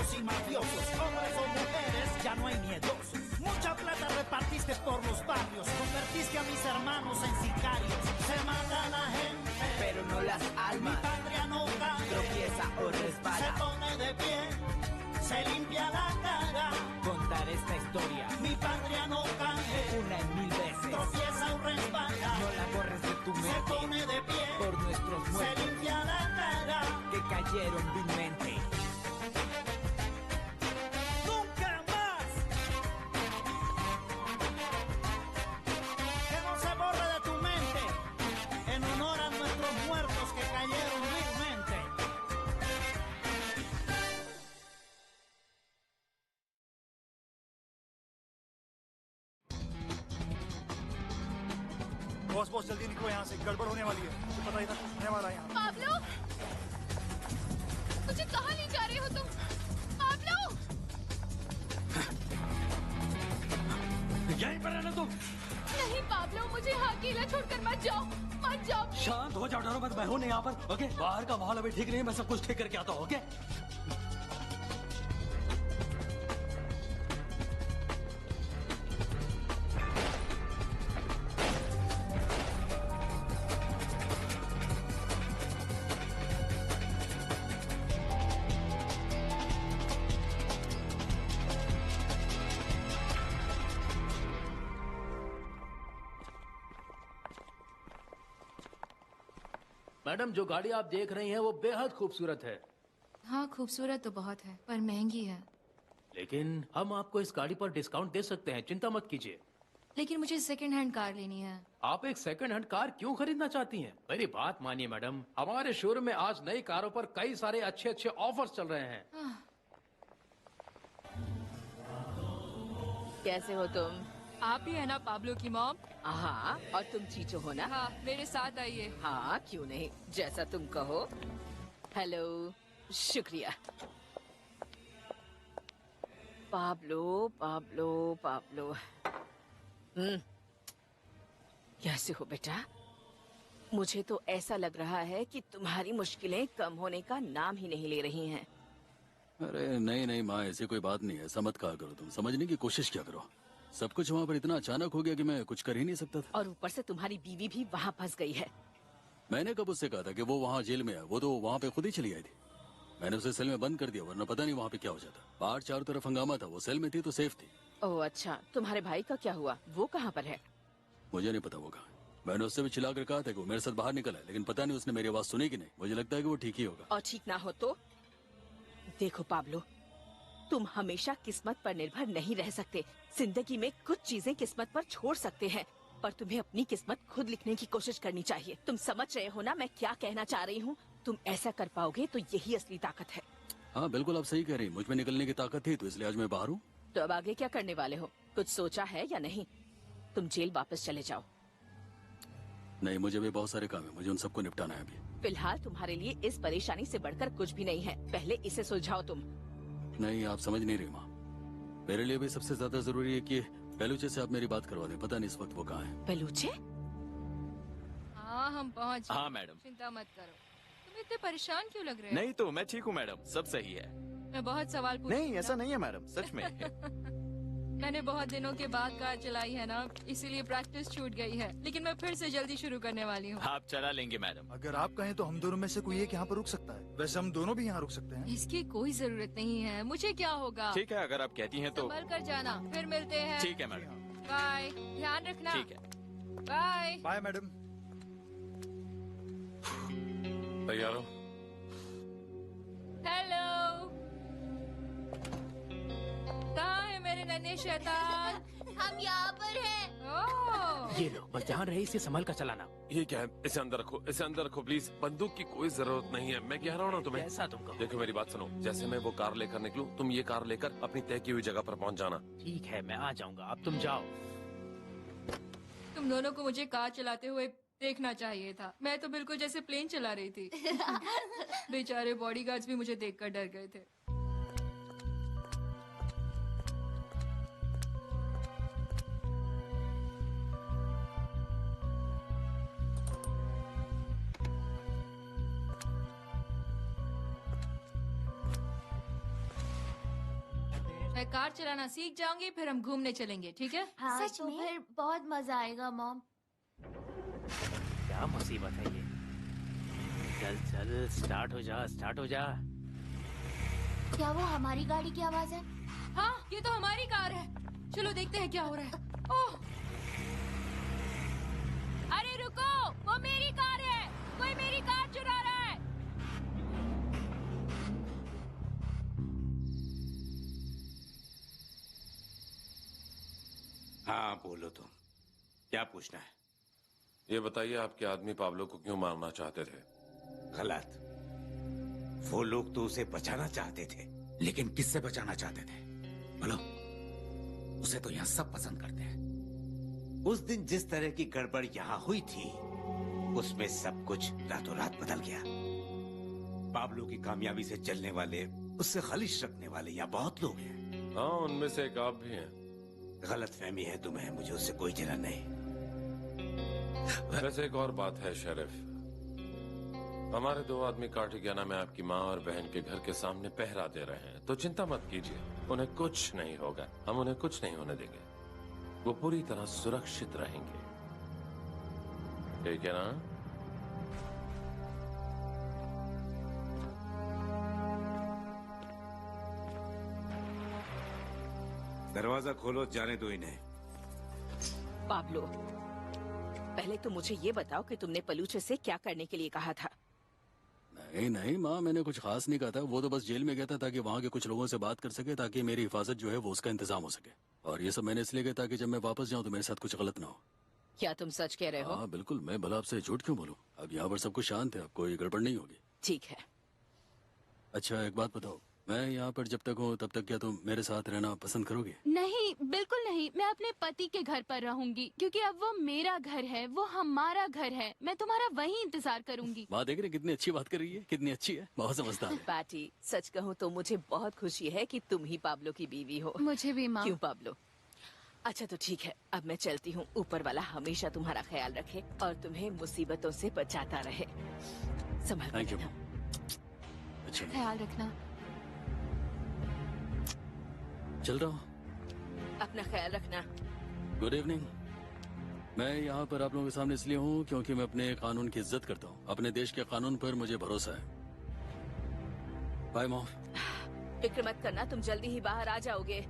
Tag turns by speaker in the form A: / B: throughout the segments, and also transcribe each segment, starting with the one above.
A: narcos y mafiosos, hombres o mujeres, ya no hay miedosos. Mucha plata repartiste por los barrios, convertiste a mis hermanos en sicarios. Se mata la gente,
B: pero no las almas.
A: Mi patria no cae,
B: tropieza o resbala.
A: Se pone de pie, se limpia la cara.
B: Contar esta historia.
A: Mi patria no cae,
B: una en 1000 veces.
A: Tropieza o resbala.
B: No la borres de tu mente.
A: Se pone de pie,
B: por nuestros muertos.
A: Se limpia la cara.
B: Que cayeron vilmente.
C: Boss boss जल्दी निकलो यहाँ से, गड़बड़ होने वाली है। तो पता ही था कुछ होने वाला है यहाँ।
D: पाब्लो, मुझे कहाँ ले जा रहे हो तुम? पाब्लो!
E: यहीं पर रहना तुम।
D: नहीं पाब्लो, मुझे यहाँ अकेला छोड़कर मत जाओ, मत जाओ।
E: शांत हो जाओ, डरो मत, मैं हूँ यहाँ पर। ओके, बाहर का माहौल अभी ठीक नहीं है, मैं सब कुछ ठीक करके आता हूँ। ओके।
F: मैडम, जो गाड़ी आप देख रही हैं वो बेहद खूबसूरत है।
D: हाँ, खूबसूरत तो बहुत है, पर महंगी है।
F: लेकिन हम आपको इस गाड़ी पर डिस्काउंट दे सकते हैं, चिंता मत कीजिए।
D: लेकिन मुझे सेकंड हैंड कार लेनी है।
F: आप एक सेकंड हैंड कार क्यों खरीदना चाहती हैं? मेरी बात मानिए मैडम, हमारे शोरूम में आज नई कारों पर कई सारे अच्छे अच्छे ऑफर्स चल रहे हैं।
G: कैसे हो तुम?
D: आप ही है ना पाब्लो की मॉम?
G: हाँ, और तुम चीचो हो ना?
D: हाँ, मेरे साथ आइए।
G: हाँ, क्यों नहीं, जैसा तुम कहो। हेलो, शुक्रिया। Pablo Pablo Pablo. कैसे हो बेटा? मुझे तो ऐसा लग रहा है कि तुम्हारी मुश्किलें कम होने का नाम ही नहीं ले रही हैं।
H: अरे नहीं नहीं माँ, ऐसी कोई बात नहीं है, ऐसा मत कहा करो। तुम समझने की कोशिश क्या करो। सब कुछ वहाँ पर इतना अचानक हो गया कि मैं कुछ कर ही नहीं सकता था।
G: और ऊपर से तुम्हारी बीवी भी वहाँ फंस गई है।
H: मैंने कब उससे कहा था कि वो वहाँ जेल में है? वो तो वहाँ पे खुद ही चली आई थी। मैंने उसे सेल में बंद कर दिया, वरना पता नहीं वहाँ पे क्या हो जाता। बाहर चारों तरफ हंगामा था, वो सेल में थी तो सेफ थी।
G: ओह अच्छा, तुम्हारे भाई का क्या हुआ? वो कहाँ पर है?
H: मुझे नहीं पता वो कहाँ। मैंने उससे भी चिल्लाकर कहा था कि वो मेरे साथ बाहर निकला है, लेकिन पता नहीं उसने मेरी आवाज सुनी कि नहीं। मुझे लगता है कि वो ठीक ही होगा।
G: और ठीक ना हो तो? देखो पाब्लो, तुम हमेशा किस्मत पर निर्भर नहीं रह सकते। जिंदगी में कुछ चीजें किस्मत पर छोड़ सकते हैं, पर तुम्हें अपनी किस्मत खुद लिखने की कोशिश करनी चाहिए। तुम समझ रहे हो ना मैं क्या कहना चाह रही हूँ? तुम ऐसा कर पाओगे तो यही असली ताकत है।
H: हाँ बिल्कुल, आप सही कह रही। मुझ में निकलने की ताकत थी तो इसलिए आज मैं बाहर हूँ।
G: तो अब आगे क्या करने वाले हो? कुछ सोचा है या नहीं? तुम जेल वापस चले जाओ।
H: नहीं, मुझे भी बहुत सारे काम है, मुझे उन सबको निपटाना है अभी।
G: फिलहाल तुम्हारे लिए इस परेशानी से बढ़कर कुछ भी नहीं है। पहले इसे सुलझाओ तुम।
H: नहीं, आप समझ नहीं रही माँ। मेरे लिए भी सबसे ज्यादा जरूरी है कि बेलूचे से आप मेरी बात करवा दें। पता नहीं इस वक्त वो कहाँ है।
G: बेलूचे?
D: हाँ, हम पहुँच।
I: हाँ मैडम।
D: चिंता मत करो। तुम इतने परेशान क्यों लग रहे हो?
I: नहीं तो मैं ठीक हूँ मैडम, सब सही है।
D: मैं बहुत सवाल पूछ।
I: नहीं ऐसा नहीं है मैडम, सच में।
D: मैंने बहुत दिनों के बाद कार चलाई है ना, इसीलिए प्रैक्टिस छूट गई है, लेकिन मैं फिर से जल्दी शुरू करने वाली हूँ।
I: आप चला लेंगे मैडम।
C: अगर आप कहें तो हम दोनों में से कोई एक यहाँ पर रुक सकता है। वैसे हम दोनों भी यहाँ रुक सकते हैं।
D: इसकी कोई जरूरत नहीं है, मुझे क्या होगा।
I: ठीक है, अगर आप कहती हैं तो।
D: संभल कर जाना, फिर मिलते हैं।
I: ठीक है मैडम।
D: बाय, ध्यान रखना।
I: ठीक है,
D: बाय।
C: Bye madam.
I: तैयार हो?
D: हेलो, कहाँ है मेरे नन्हे शैतान?
J: हम यहाँ पर हैं।
D: ओह,
F: ये लो, बस ध्यान रहे, इसे संभल कर चलाना।
I: ये क्या है? इसे अंदर रखो, इसे अंदर रखो प्लीज। बंदूक की कोई जरूरत नहीं है, मैं कह रहा हूँ ना तुम्हें।
F: ऐसा तुम कहो।
I: देखो मेरी बात सुनो, जैसे मैं वो कार लेकर निकलूं, तुम ये कार लेकर अपनी तय की हुई जगह पर पहुँच जाना।
F: ठीक है, मैं आ जाऊंगा, अब तुम जाओ।
D: तुम दोनों को मुझे कार चलाते हुए देखना चाहिए था। मैं तो बिल्कुल जैसे प्लेन चला रही थी। बेचारे बॉडीगार्ड्स भी मुझे देखकर डर गए थे। मैं कार चलाना सीख जाऊंगी, फिर हम घूमने चलेंगे, ठीक है?
J: हाँ,
K: सच
J: तो
K: में?
J: फिर बहुत मजा आएगा मॉम।
F: क्या मुसीबत है ये? चल चल, स्टार्ट हो जा, स्टार्ट हो जा।
J: क्या वो हमारी गाड़ी की आवाज है?
D: हाँ, ये तो हमारी कार है। चलो देखते हैं क्या हो रहा है। ओह! अरे रुको, वो मेरी कार है। कोई मेरी कार चुरा रहा है।
L: हाँ बोलो तुम, क्या पूछना है?
I: ये बताइए आपके आदमी पाब्लो को क्यों मारना चाहते थे?
L: गलत। वो लोग तो उसे बचाना चाहते थे, लेकिन किससे बचाना चाहते थे? बोलो। उसे तो यहाँ सब पसंद करते हैं। उस दिन जिस तरह की गड़बड़ यहाँ हुई थी, उसमें सब कुछ रातों रात बदल गया। पाब्लो की कामयाबी से चलने वाले, उससे खलिश रखने वाले यहाँ बहुत लोग हैं।
I: हाँ, उनमें से एक आप भी हैं।
L: गलतफहमी है तुम्हें, मुझे उससे कोई जलन नहीं।
I: वैसे एक और बात है शेरिफ, हमारे 2 आदमी कार्टिगियाना में आपकी माँ और बहन के घर के सामने पहरा दे रहे हैं, तो चिंता मत कीजिए, उन्हें कुछ नहीं होगा। हम उन्हें कुछ नहीं होने देंगे, वो पूरी तरह सुरक्षित रहेंगे, ठीक है ना?
L: दरवाजा खोलो, जाने दो इन्हें।
G: पाब्लो, पहले तो मुझे ये बताओ कि तुमने पलूचे से क्या करने के लिए कहा था?
H: नहीं नहीं माँ, मैंने कुछ खास नहीं कहा था। वो तो बस जेल में गया था ताकि वहाँ के कुछ लोगों से बात कर सके, ताकि मेरी हिफाजत जो है वो उसका इंतजाम हो सके। और ये सब मैंने इसलिए किया ताकि जब मैं वापस जाऊँ तो मेरे साथ कुछ गलत ना हो।
G: क्या तुम सच कह रहे हो?
H: हाँ बिल्कुल, मैं भला आपसे झूठ क्यों बोलूँ? अब यहाँ पर सब कुछ शांत है, अब कोई गड़बड़ नहीं होगी।
G: ठीक है।
H: अच्छा एक बात बताओ, मैं यहाँ पर जब तक हूँ तब तक क्या तुम मेरे साथ रहना पसंद करोगे?
K: नहीं, बिल्कुल नहीं। मैं अपने पति के घर पर रहूंगी, क्योंकि अब वो मेरा घर है, वो हमारा घर है। मैं तुम्हारा वहीं इंतजार करूंगी।
H: माँ देख रहे कितनी अच्छी बात कर रही है, कितनी अच्छी है, बहुत समझदार है।
G: पैटी, सच कहूँ तो मुझे बहुत खुशी है कि तुम ही पाब्लो की बीवी हो।
K: मुझे भी माँ।
G: क्यों पाब्लो? अच्छा तो ठीक है, अब मैं चलती हूँ। ऊपर वाला हमेशा तुम्हारा ख्याल रखे और तुम्हें मुसीबतों से बचाता रहे। संभल कर
H: थैंक यू।
G: रहना।
H: अच्छा
K: ख्याल रखना।
H: चल रहा हूँ।
G: अपना ख्याल रखना।
H: Good evening. मैं यहाँ पर आप लोगों के सामने इसलिए हूँ क्योंकि मैं अपने कानून की इज्जत करता हूँ। अपने देश के कानून पर मुझे भरोसा है। Bye mom.
G: फिक्र मत करना, तुम जल्दी ही बाहर आ जाओगे।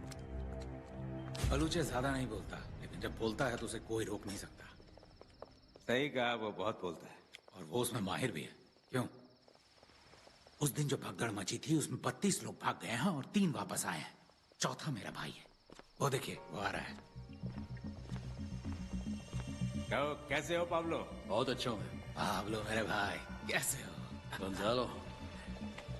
L: बलूचे ज्यादा नहीं बोलता, लेकिन जब बोलता है तो उसे कोई रोक नहीं सकता। सही कहा, वो बहुत बोलता है और वो उसमें माहिर भी है। क्यों? उस दिन जो भगदड़ मची थी उसमें 32 लोग भाग गए हैं और 3 वापस आए हैं। चौथा मेरा भाई है। वो देखिए, वो आ रहा है। कैसे हो पाब्लो?
H: बहुत अच्छा हूँ मैं।
L: पाब्लो मेरे भाई, कैसे हो?
H: गंजालो।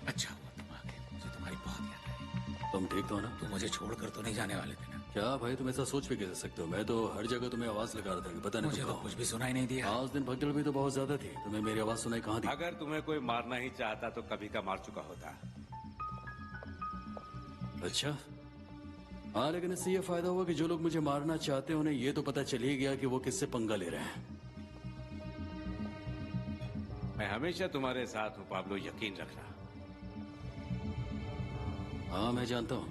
L: अच्छा हुआ तुम आ गए, मुझे तुम्हारी बहुत याद आई।
H: तुम ठीक तो हो ना?
L: तुम मुझे छोड़कर तो नहीं जाने वाले थे ना?
H: क्या भाई, तुम ऐसा सोच भी कैसे सकते हो? मैं तो हर जगह तुम्हें आवाज लगा रहा था कि पता नहीं
L: मुझे
H: तुम
L: तो
H: कहाँ हो।
L: कुछ भी सुनाई नहीं दिया।
H: हाँ, उस दिन भगदड़ भी तो बहुत ज्यादा थी, तुम्हें मेरी आवाज सुनाई कहाँ थी?
L: अगर तुम्हें कोई मारना ही चाहता तो कभी का मार चुका होता।
H: अच्छा हाँ, लेकिन इससे ये फायदा हुआ कि जो लोग मुझे मारना चाहते हैं उन्हें ये तो पता चल ही गया कि वो किससे पंगा ले रहे हैं।
L: मैं हमेशा तुम्हारे साथ हूँ पाब्लो, यकीन रखना।
H: हाँ मैं जानता हूँ,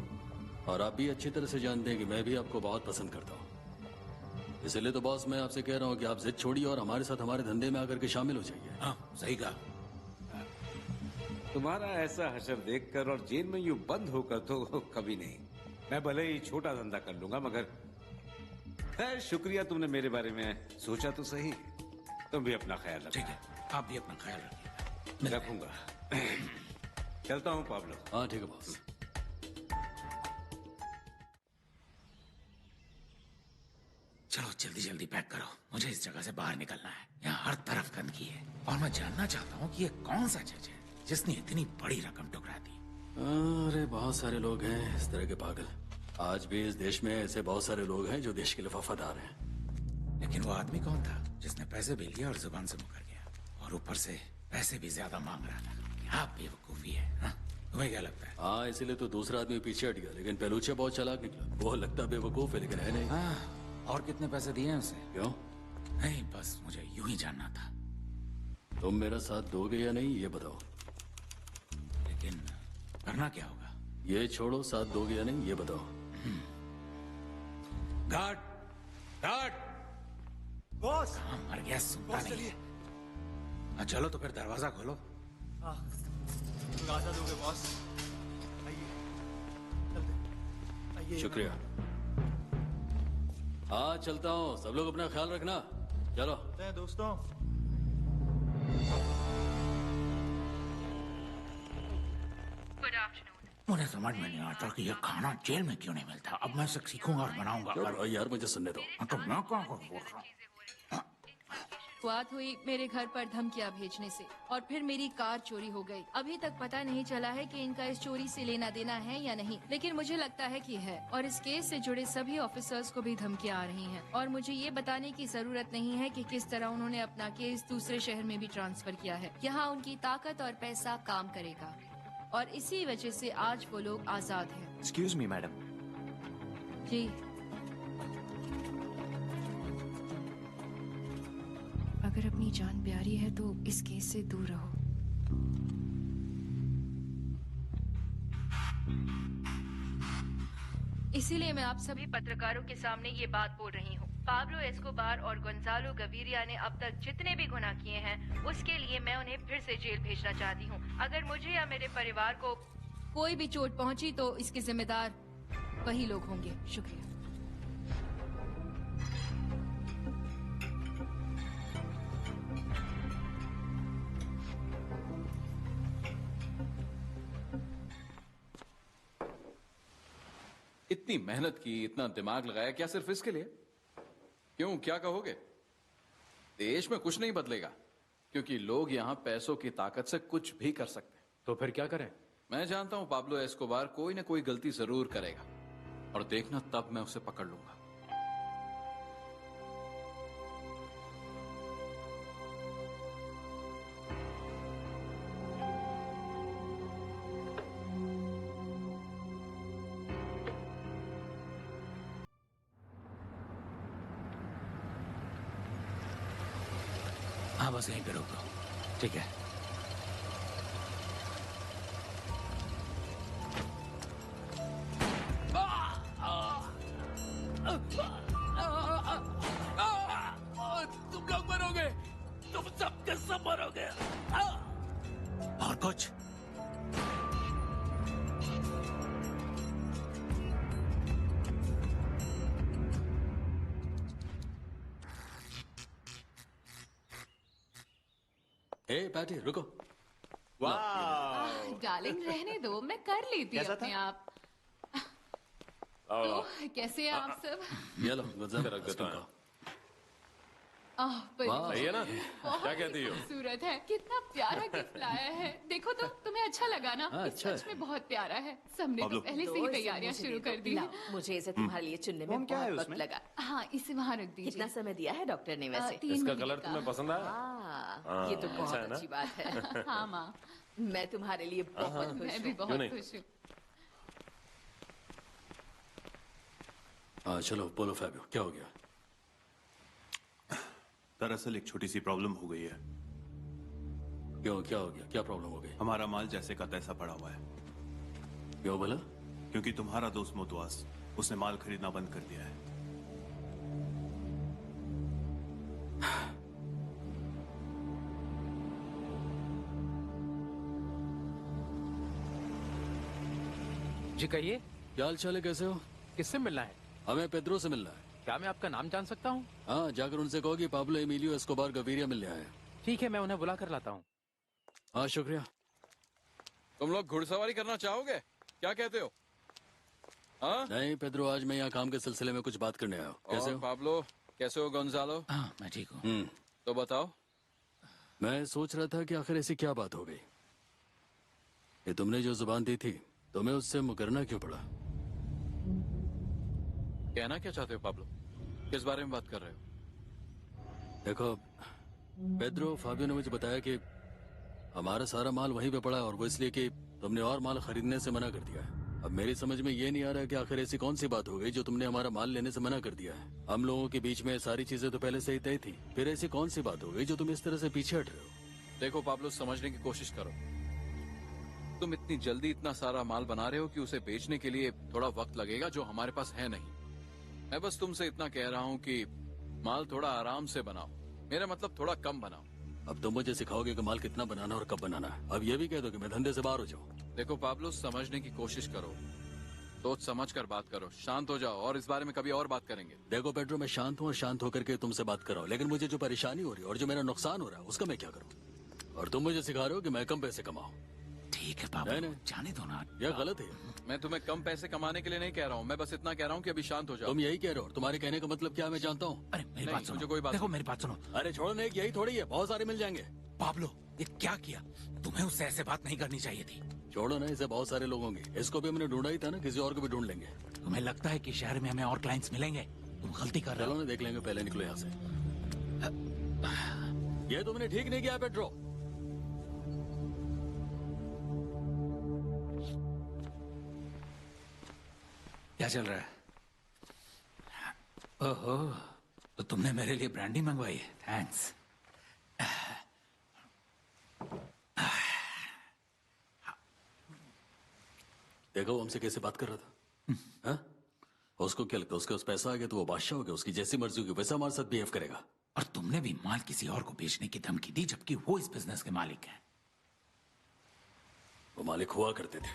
H: और आप भी अच्छी तरह से जानते हैं कि मैं भी आपको बहुत पसंद करता हूँ। इसलिए तो बॉस मैं आपसे कह रहा हूँ कि आप जिद छोड़िए और हमारे साथ हमारे धंधे में आकर के शामिल हो जाइए।
L: हाँ सही कहा। तुम्हारा ऐसा हशर देखकर और जेल में यूं बंद होकर तो कभी नहीं। मैं भले ही छोटा धंधा कर लूंगा, मगर खैर शुक्रिया, तुमने मेरे बारे में सोचा तो सही। तुम भी अपना ख्याल रखो। ठीक है, आप भी अपना ख्याल रखिए। रखूंगा। चलता हूँ पाब्लो।
H: हाँ ठीक है बॉस।
L: चलो जल्दी जल्दी पैक करो, मुझे इस जगह से बाहर निकलना है। यहाँ हर तरफ गंदगी है और मैं जानना चाहता हूँ कि ये कौन सा जज है जिसने इतनी बड़ी रकम ठुकरा दी।
H: अरे बहुत सारे लोग हैं इस तरह के पागल। आज भी इस देश में ऐसे बहुत सारे लोग हैं जो देश के लिए वफादार हैं।
L: लेकिन वो आदमी कौन था जिसने पैसे भी लिए और जुबान से मुकर गया, और ऊपर से पैसे भी ज्यादा मांग रहा था? क्या बेवकूफी है, हाँ? तुम्हें क्या लगता है?
H: हाँ इसीलिए तो दूसरा आदमी पीछे हट गया, लेकिन पेलूचे बहुत चालाक निकला। वो लगता बेवकूफ है लेकिन है नहीं।
L: हाँ, और कितने पैसे दिए हैं उसे?
H: क्यों?
L: नहीं, बस मुझे यूं ही जानना था।
H: तुम मेरा साथ दोगे या नहीं ये बताओ।
L: लेकिन करना क्या होगा?
H: ये छोड़ो, साथ दोगे या नहीं ये बताओ।
L: Guard, guard.
C: बॉस
L: मर गया, सुनता
C: बॉस
L: नहीं
C: चलिए।
L: है। चलो तो फिर दरवाजा खोलो।
C: दरवाजा दोगे बॉस? आइए चलते। आइए।
H: शुक्रिया। हाँ चलता हूँ, सब लोग अपना ख्याल रखना। चलो
C: दोस्तों।
L: मुझे समझ में नहीं आता कि ये खाना जेल में क्यों नहीं मिलता। अब मैं इसे सीखूंगा और बनाऊंगा।
H: यार मुझे सुनने दो।
L: तो मैं कहाँ बोल रहा हूँ।
D: बात हुई मेरे घर पर धमकियां भेजने से और फिर मेरी कार चोरी हो गई। अभी तक पता नहीं चला है कि इनका इस चोरी से लेना देना है या नहीं, लेकिन मुझे लगता है कि है। और इस केस से जुड़े सभी ऑफिसर्स को भी धमकियां आ रही हैं और मुझे ये बताने की जरूरत नहीं है कि किस तरह उन्होंने अपना केस दूसरे शहर में भी ट्रांसफर किया है। यहाँ उनकी ताकत और पैसा काम करेगा और इसी वजह से आज वो लोग आजाद हैं।
M: Excuse me madam.
D: जी, अगर अपनी जान प्यारी है तो इस केस से दूर रहो। इसीलिए मैं आप सभी पत्रकारों के सामने ये बात बोल रही हूँ। पाब्लो एस्कोबार और गोंजालो गवीरिया ने अब तक जितने भी गुनाह किए हैं उसके लिए मैं उन्हें फिर से जेल भेजना चाहती हूँ। अगर मुझे या मेरे परिवार को कोई भी चोट पहुँची तो इसके जिम्मेदार वही लोग होंगे। शुक्रिया।
N: इतनी मेहनत की, इतना दिमाग लगाया, क्या सिर्फ इसके लिए? क्यों, क्या कहोगे? देश में कुछ नहीं बदलेगा क्योंकि लोग यहाँ पैसों की ताकत से कुछ भी कर सकते हैं।
F: तो फिर क्या करें?
N: मैं जानता हूँ पाब्लो एस्कोबार कोई ना कोई गलती जरूर करेगा और देखना तब मैं उसे पकड़ लूंगा।
L: हाँ बस यहीं पे रोक दो, ठीक है।
E: तुम लोग मरोगे, तुम सब के सब मरोगे।
L: और कुछ?
H: ए पैटी रुको।
K: डार्लिंग रहने दो, मैं कर लेती हूँ अपने आप। तो कैसे हैं आप सब?
H: ये लो गुलजार
I: रख देता हूँ।
K: सही
I: है ना?
K: बहुत
I: क्या कहती हो?
K: खूबसूरत है, कितना प्यारा गिफ्ट लाया है। देखो तो तुम्हें अच्छा लगा ना?
H: अच्छा
K: सच में बहुत प्यारा है। सबने तो पहले से ही तैयारियां शुरू कर दी हैं।
G: मुझे इसे तुम्हारे लिए चुनने में बहुत वक्त लगा।
K: हाँ, इसे वहाँ रख दीजिए।
G: कितना समय दिया है डॉक्टर ने वैसे?
K: 3
I: इसका
K: महीने
I: कलर
K: का।
I: तुम्हें पसंद आया?
G: हाँ, ये तो बहुत
I: अच्छा है ना?
G: अच्छी बात है।
K: हाँ माँ,
G: मैं तुम्हारे लिए बहुत खुश
K: मैं भी
G: हूँ।
K: बहुत खुश हूँ।
H: हाँ चलो बोलो फैबियो, क्या हो गया?
O: दरअसल एक छोटी सी प्रॉब्लम हो गई है।
H: क्यों, क्या हो गया? क्या प्रॉब्लम हो गई?
O: हमारा माल जैसे का तैसा पड़ा हुआ है।
H: क्यों भला?
O: क्योंकि तुम्हारा दोस्त मोतवास, उसने माल खरीदना बंद कर दिया है।
F: जी कहिए।
H: क्या हाल चाल है, कैसे हो?
F: किससे मिलना है?
H: हमें पेड्रो से मिलना है।
F: क्या मैं आपका नाम जान सकता हूँ?
H: हाँ, जाकर उनसे कहो कि पाब्लो एमिलियो एस्कोबार गवीरिया मिलने आए।
F: ठीक है, मैं उन्हें बुला कर लाता हूँ।
H: हाँ शुक्रिया।
N: तुम लोग घुड़सवारी करना चाहोगे? क्या कहते हो? हाँ?
H: नहीं पेड्रो, आज मैं यहाँ काम के सिलसिले में कुछ बात करने आया हूँ। कैसे हो
N: पाब्लो? कैसे हो गोंजालो?
L: हाँ मैं ठीक हूँ।
N: तो बताओ।
H: मैं सोच रहा था कि आखिर ऐसी क्या बात हो गई कि तुमने जो जुबान दी थी तुम्हें उससे मुकरना क्यों पड़ा?
N: कहना क्या चाहते हो पाब्लो? किस बारे में बात कर रहे हो?
H: देखो पेड्रो, फाबियो ने मुझे बताया कि हमारा सारा माल वहीं पे पड़ा है और वो इसलिए कि तुमने और माल खरीदने से मना कर दिया है। अब मेरी समझ में ये नहीं आ रहा है कि आखिर ऐसी कौन सी बात हो गई जो तुमने हमारा माल लेने से मना कर दिया है। हम लोगों के बीच में सारी चीजें तो पहले से ही तय थी, फिर ऐसी कौन सी बात हो गई जो तुम इस तरह से पीछे हट रहे हो?
N: देखो पाब्लो, समझने की कोशिश करो। तुम इतनी जल्दी इतना सारा माल बना रहे हो कि उसे बेचने के लिए थोड़ा वक्त लगेगा जो हमारे पास है नहीं। मैं बस तुमसे इतना कह रहा हूँ कि माल थोड़ा आराम से बनाओ, मेरा मतलब थोड़ा कम बनाओ।
H: अब तुम मुझे सिखाओगे कि माल कितना बनाना और कब बनाना है। अब ये भी कह दो कि मैं धंधे से बाहर हो जाऊँ।
N: देखो पाब्लो, समझने की कोशिश करो, सोच समझ कर बात करो, शांत हो जाओ और इस बारे में कभी और बात करेंगे।
H: देखो पेड्रो, मैं शांत हूँ और शांत होकर के तुमसे बात कर रहा हूँ, लेकिन मुझे जो परेशानी हो रही है और जो मेरा नुकसान हो रहा है उसका मैं क्या करूँ? और तुम मुझे सिखा रहे हो कि मैं कम पैसे कमाऊँ।
L: ठीक है पाब्लो, जाने दो ना।
H: यह गलत है।
N: मैं तुम्हें कम पैसे कमाने के लिए नहीं कह रहा हूँ, मैं बस इतना कह रहा हूँ कि अभी शांत हो जाओ।
H: तुम यही कह रहे हो? तुम्हारे कहने का मतलब क्या मैं जानता हूँ?
L: अरे मेरी बात सुनो,
N: मुझे कोई बात
L: देखो मेरी बात सुनो।
H: अरे छोड़ो, नहीं यही थोड़ी है, बहुत सारे मिल जाएंगे।
L: पाब्लो, ये क्या किया? तुम्हें उससे ऐसे बात नहीं करनी चाहिए थी।
H: छोड़ो ना, इसे बहुत सारे लोग होंगे। इसको भी हमने ढूंढा ही था ना, किसी और को भी ढूंढ लेंगे।
L: तुम्हें लगता है कि शहर में हमें और क्लाइंट्स मिलेंगे? तुम गलती कर रहे हो।
H: चलो ना देख लेंगे, पहले निकलो यहाँ से। ये तुमने ठीक नहीं किया पेड्रो।
L: क्या चल रहा है? ओहो, तो तुमने मेरे लिए ब्रांडी मंगवाई है। थैंक्स।
H: देखो वो हमसे कैसे बात कर रहा था। हाँ? उसको क्या लगता है, उसके पास पैसा आ गया तो वो बादशाह हो गया, उसकी जैसी मर्जी होगी वैसा हमारे साथ बिहेव करेगा।
L: और तुमने भी माल किसी और को बेचने की धमकी दी, जबकि वो इस बिजनेस के मालिक हैं।
H: वो मालिक हुआ करते थे।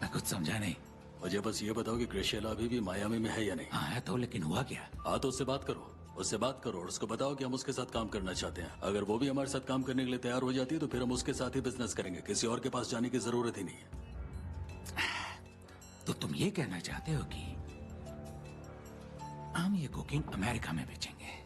L: मैं कुछ समझा नहीं।
H: मुझे बस ये बताओ कि ग्रेशियला अभी भी मायामी में है या नहीं?
L: हाँ है तो, लेकिन हुआ क्या?
H: हाँ तो उससे बात करो, उससे बात करो और उसको बताओ कि हम उसके साथ काम करना चाहते हैं। अगर वो भी हमारे साथ काम करने के लिए तैयार हो जाती है तो फिर हम उसके साथ ही बिजनेस करेंगे, किसी और के पास जाने की जरूरत ही नहीं है।
L: तो तुम ये कहना चाहते हो कि हम ये कोकीन अमेरिका में बेचेंगे?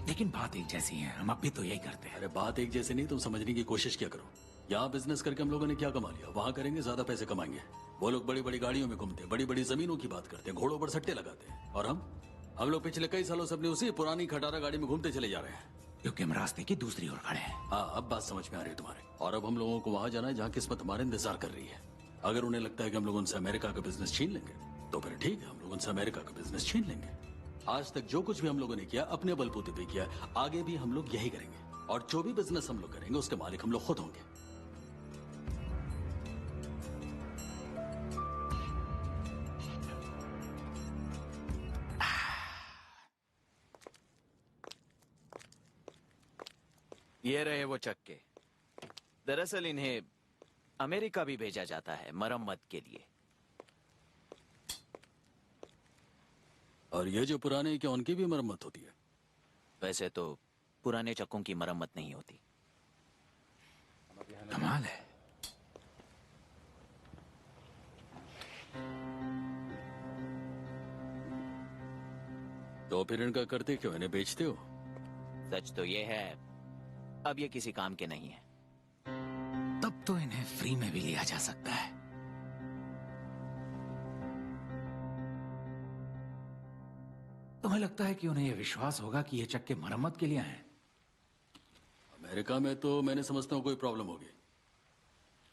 L: लेकिन बात एक जैसी है, हम अब भी तो यही करते हैं।
H: अरे बात एक जैसी नहीं, तुम समझने की कोशिश क्या करो। यहाँ बिजनेस करके हम लोगों ने क्या कमा लिया, वहाँ करेंगे ज्यादा पैसे कमाएंगे। वो लोग बड़ी बड़ी गाड़ियों में घूमते हैं, बड़ी बड़ी जमीनों की बात करते हैं, घोड़ों पर सट्टे लगाते हैं, और हम लोग पिछले कई सालों से अपनी उसी पुरानी खटारा गाड़ी में घूमते चले जा रहे हैं,
L: क्योंकि हम रास्ते की दूसरी ओर खड़े हैं।
H: हाँ, अब बात समझ में आ रही है तुम्हारे। और अब हम लोगों को वहाँ जाना है जहाँ किस्मत हमारे इंतजार कर रही है। अगर उन्हें लगता है कि हम लोग उनसे अमेरिका का बिजनेस छीन लेंगे तो फिर ठीक है, हम लोग उनसे अमेरिका का बिजनेस छीन लेंगे। आज तक जो कुछ भी हम लोगों ने किया अपने बलबूते पे किया, आगे भी हम लोग यही करेंगे। और जो भी बिजनेस हम लोग करेंगे उसके मालिक हम लोग खुद होंगे।
B: ये रहे वो चक्के। दरअसल इन्हें अमेरिका भी भेजा जाता है मरम्मत के लिए।
H: और ये जो पुराने, क्या उनकी भी मरम्मत होती है?
B: वैसे तो पुराने चक्कों की मरम्मत नहीं होती।
L: कमाल है।
H: तो फिर इनका करते क्यों, इन्हें बेचते हो?
B: सच तो ये है, अब ये किसी काम के नहीं है।
L: तब तो इन्हें फ्री में भी लिया जा सकता है। तुम्हें लगता है कि उन्हें यह विश्वास होगा कि ये चक्के मरम्मत के लिए आए हैं?
H: अमेरिका में तो मैंने समझता हूँ कोई प्रॉब्लम होगी,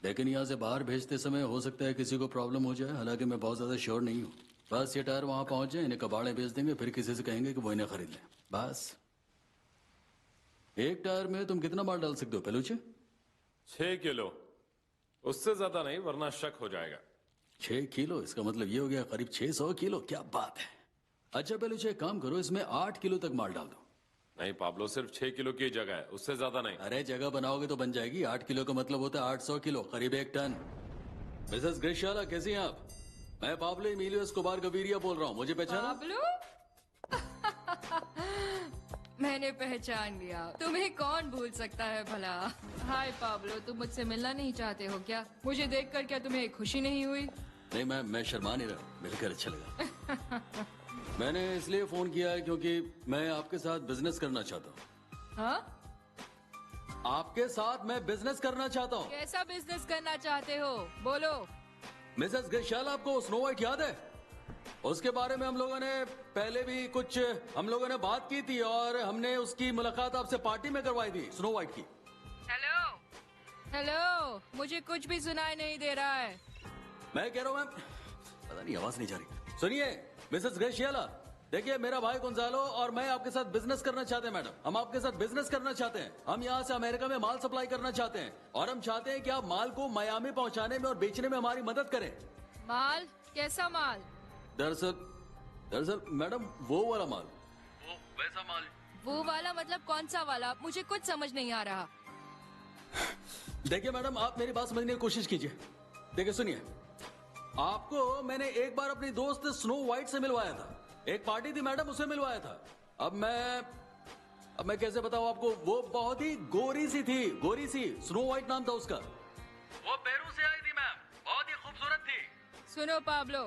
H: लेकिन यहाँ से बाहर भेजते समय हो सकता है किसी को प्रॉब्लम हो जाए। हालांकि मैं बहुत ज्यादा श्योर नहीं हूँ। बस ये टायर वहां पहुंच जाए, इन्हें कबाड़े बेच देंगे, फिर किसी से कहेंगे कि वो इन्हें खरीद लें। बस एक टायर में तुम कितना माल डाल सकते हो पेलुचे?
I: 6 किलो, उससे ज्यादा नहीं वरना शक हो जाएगा।
H: 6 किलो? इसका मतलब ये हो गया करीब 600 किलो। क्या बात है। अच्छा पेलुचे, एक काम करो, इसमें 8 किलो तक माल डाल दो।
I: नहीं पाब्लो, सिर्फ 6 किलो की जगह है, उससे ज्यादा नहीं।
H: अरे जगह बनाओगे तो बन जाएगी। 8 किलो का मतलब होता है 800 किलो, करीब 1 टन। मिसेस ग्रेशियाला, कैसी हैं आप? मैं पाब्लो इमिलियो एस्कोबार गवीरिया बोल रहा हूँ, मुझे पहचाना?
D: पाब्लो? मैंने पहचान लिया। तुम्हें कौन भूल सकता है भला। हाय पाब्लो, तुम मुझसे मिलना नहीं चाहते हो क्या? मुझे देखकर क्या तुम्हें खुशी नहीं हुई?
H: नहीं, मैं शर्मा नहीं रहा, मिलकर अच्छा लगा। मैंने इसलिए फोन किया है क्योंकि मैं आपके साथ बिजनेस करना चाहता हूँ।
D: हाँ?
H: आपके साथ मैं बिजनेस करना चाहता हूँ।
D: कैसा बिजनेस करना चाहते हो, बोलो।
H: मिसेस ग्रेशियाला, आपको स्नो व्हाइट याद है? उसके बारे में हम लोगों ने पहले भी कुछ बात की थी और हमने उसकी मुलाकात आपसे पार्टी में करवाई थी, स्नो व्हाइट की।
D: हेलो, मुझे कुछ भी सुनाई नहीं दे रहा है।
H: मैं कह रहा हूँ, पता नहीं आवाज नहीं जा रही। सुनिए मिसेस ग्रेशियाला, देखिए मेरा भाई गोंजालो और मैं आपके साथ बिजनेस करना चाहते हैं मैडम। हम आपके साथ बिजनेस करना चाहते हैं। हम यहाँ से अमेरिका में माल सप्लाई करना चाहते हैं और हम चाहते हैं कि आप माल को मियामी पहुँचाने में और बेचने में हमारी मदद करें।
D: माल? कैसा माल?
H: दरअसल मैडम वो वाला माल, वो वैसा माल।
D: वो वाला मतलब कौन सा वाला? मुझे कुछ समझ नहीं आ रहा।
H: देखिए मैडम, आप मेरी बात समझने की कोशिश कीजिए। देखिए सुनिए, आपको मैंने एक बार अपनी दोस्त स्नो वाइट से मिलवाया था। एक पार्टी थी मैडम, उससे मिलवाया था। अब मैं कैसे बताऊं आपको, वो बहुत ही गोरी सी थी, गोरी सी, स्नो वाइट नाम था उसका। वो पेरू से आई थी मैम, बहुत ही खूबसूरत थी।
D: सुनो पाब्लो,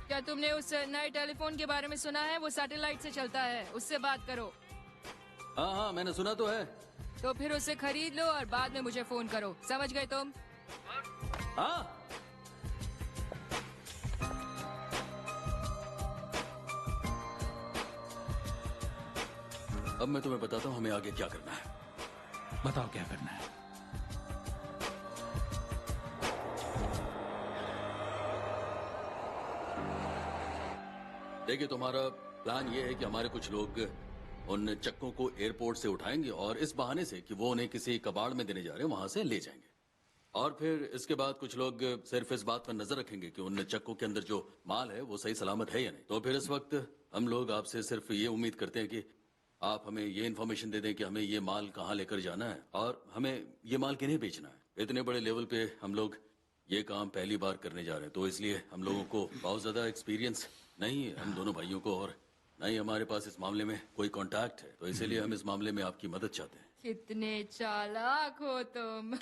D: क्या तुमने उस नए टेलीफोन के बारे में सुना है? वो सैटेलाइट से चलता है, उससे बात करो।
H: हाँ मैंने सुना तो है।
D: तो फिर उसे खरीद लो और बाद में मुझे फोन करो, समझ गए तुम?
H: हाँ। अब मैं तुम्हें बताता हूँ हमें आगे क्या करना है।
M: बताओ क्या करना है।
H: देखिए तुम्हारा प्लान ये है कि हमारे कुछ लोग उन चक्कों को एयरपोर्ट से उठाएंगे और इस बहाने से कि वो उन्हें किसी कबाड़ में देने जा रहे हैं वहां से ले जाएंगे। और फिर इसके बाद कुछ लोग सिर्फ इस बात पर नजर रखेंगे कि उन चक्कों के अंदर जो माल है वो सही सलामत है या नहीं। तो फिर इस वक्त हम लोग आपसे सिर्फ ये उम्मीद करते हैं कि आप हमें ये इन्फॉर्मेशन दे दें कि हमें ये माल कहाँ लेकर जाना है और हमें ये माल किन्हें बेचना है। इतने बड़े लेवल पे हम लोग ये काम पहली बार करने जा रहे हैं, तो इसलिए हम लोगों को बहुत ज्यादा एक्सपीरियंस नहीं है, हम दोनों भाइयों को, और नहीं हमारे पास इस मामले में कोई कांटेक्ट है, तो इसीलिए हम इस मामले में आपकी मदद चाहते हैं।
D: कितने चालाक हो तुम।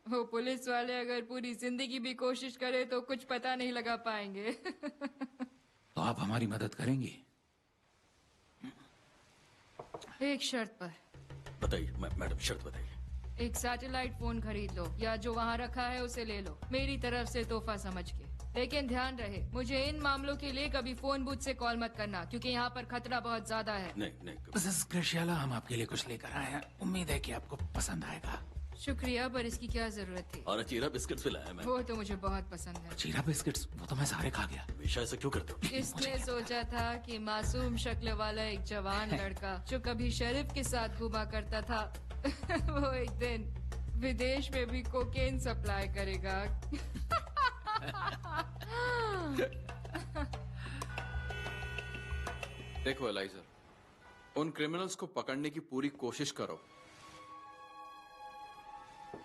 D: वो पुलिस वाले अगर पूरी जिंदगी भी कोशिश करे तो कुछ पता नहीं लगा पाएंगे।
M: तो आप हमारी मदद करेंगी?
D: एक शर्त पर।
H: बताइए मैडम, शर्त बताइए।
D: एक सैटेलाइट फोन खरीद लो या जो वहाँ रखा है उसे ले लो, मेरी तरफ से तोहफा समझ के। लेकिन ध्यान रहे, मुझे इन मामलों के लिए कभी फोन बूथ से कॉल मत करना, क्योंकि यहाँ पर खतरा बहुत ज्यादा है।
H: नहीं
M: मिसेस ग्रेशियाला, हम आपके लिए कुछ लेकर आए हैं, उम्मीद है कि आपको पसंद आएगा।
D: शुक्रिया, पर इसकी क्या जरूरत थी?
H: और चीरा बिस्किट्स भी लाया मैं।
D: वो तो मुझे बहुत पसंद है।
M: चीरा बिस्किट्स? वो तो मैं सारे खा गया।
H: हमेशा ऐसा क्यों करते हो?
D: इसने सोचा था कि मासूम शक्ल वाला एक जवान लड़का जो कभी शरीफ के साथ घुमा करता था वो एक दिन विदेश में भी कोकेन सप्लाई करेगा।
N: देखो एलाइजर, उन क्रिमिनल्स को पकड़ने की पूरी कोशिश करो।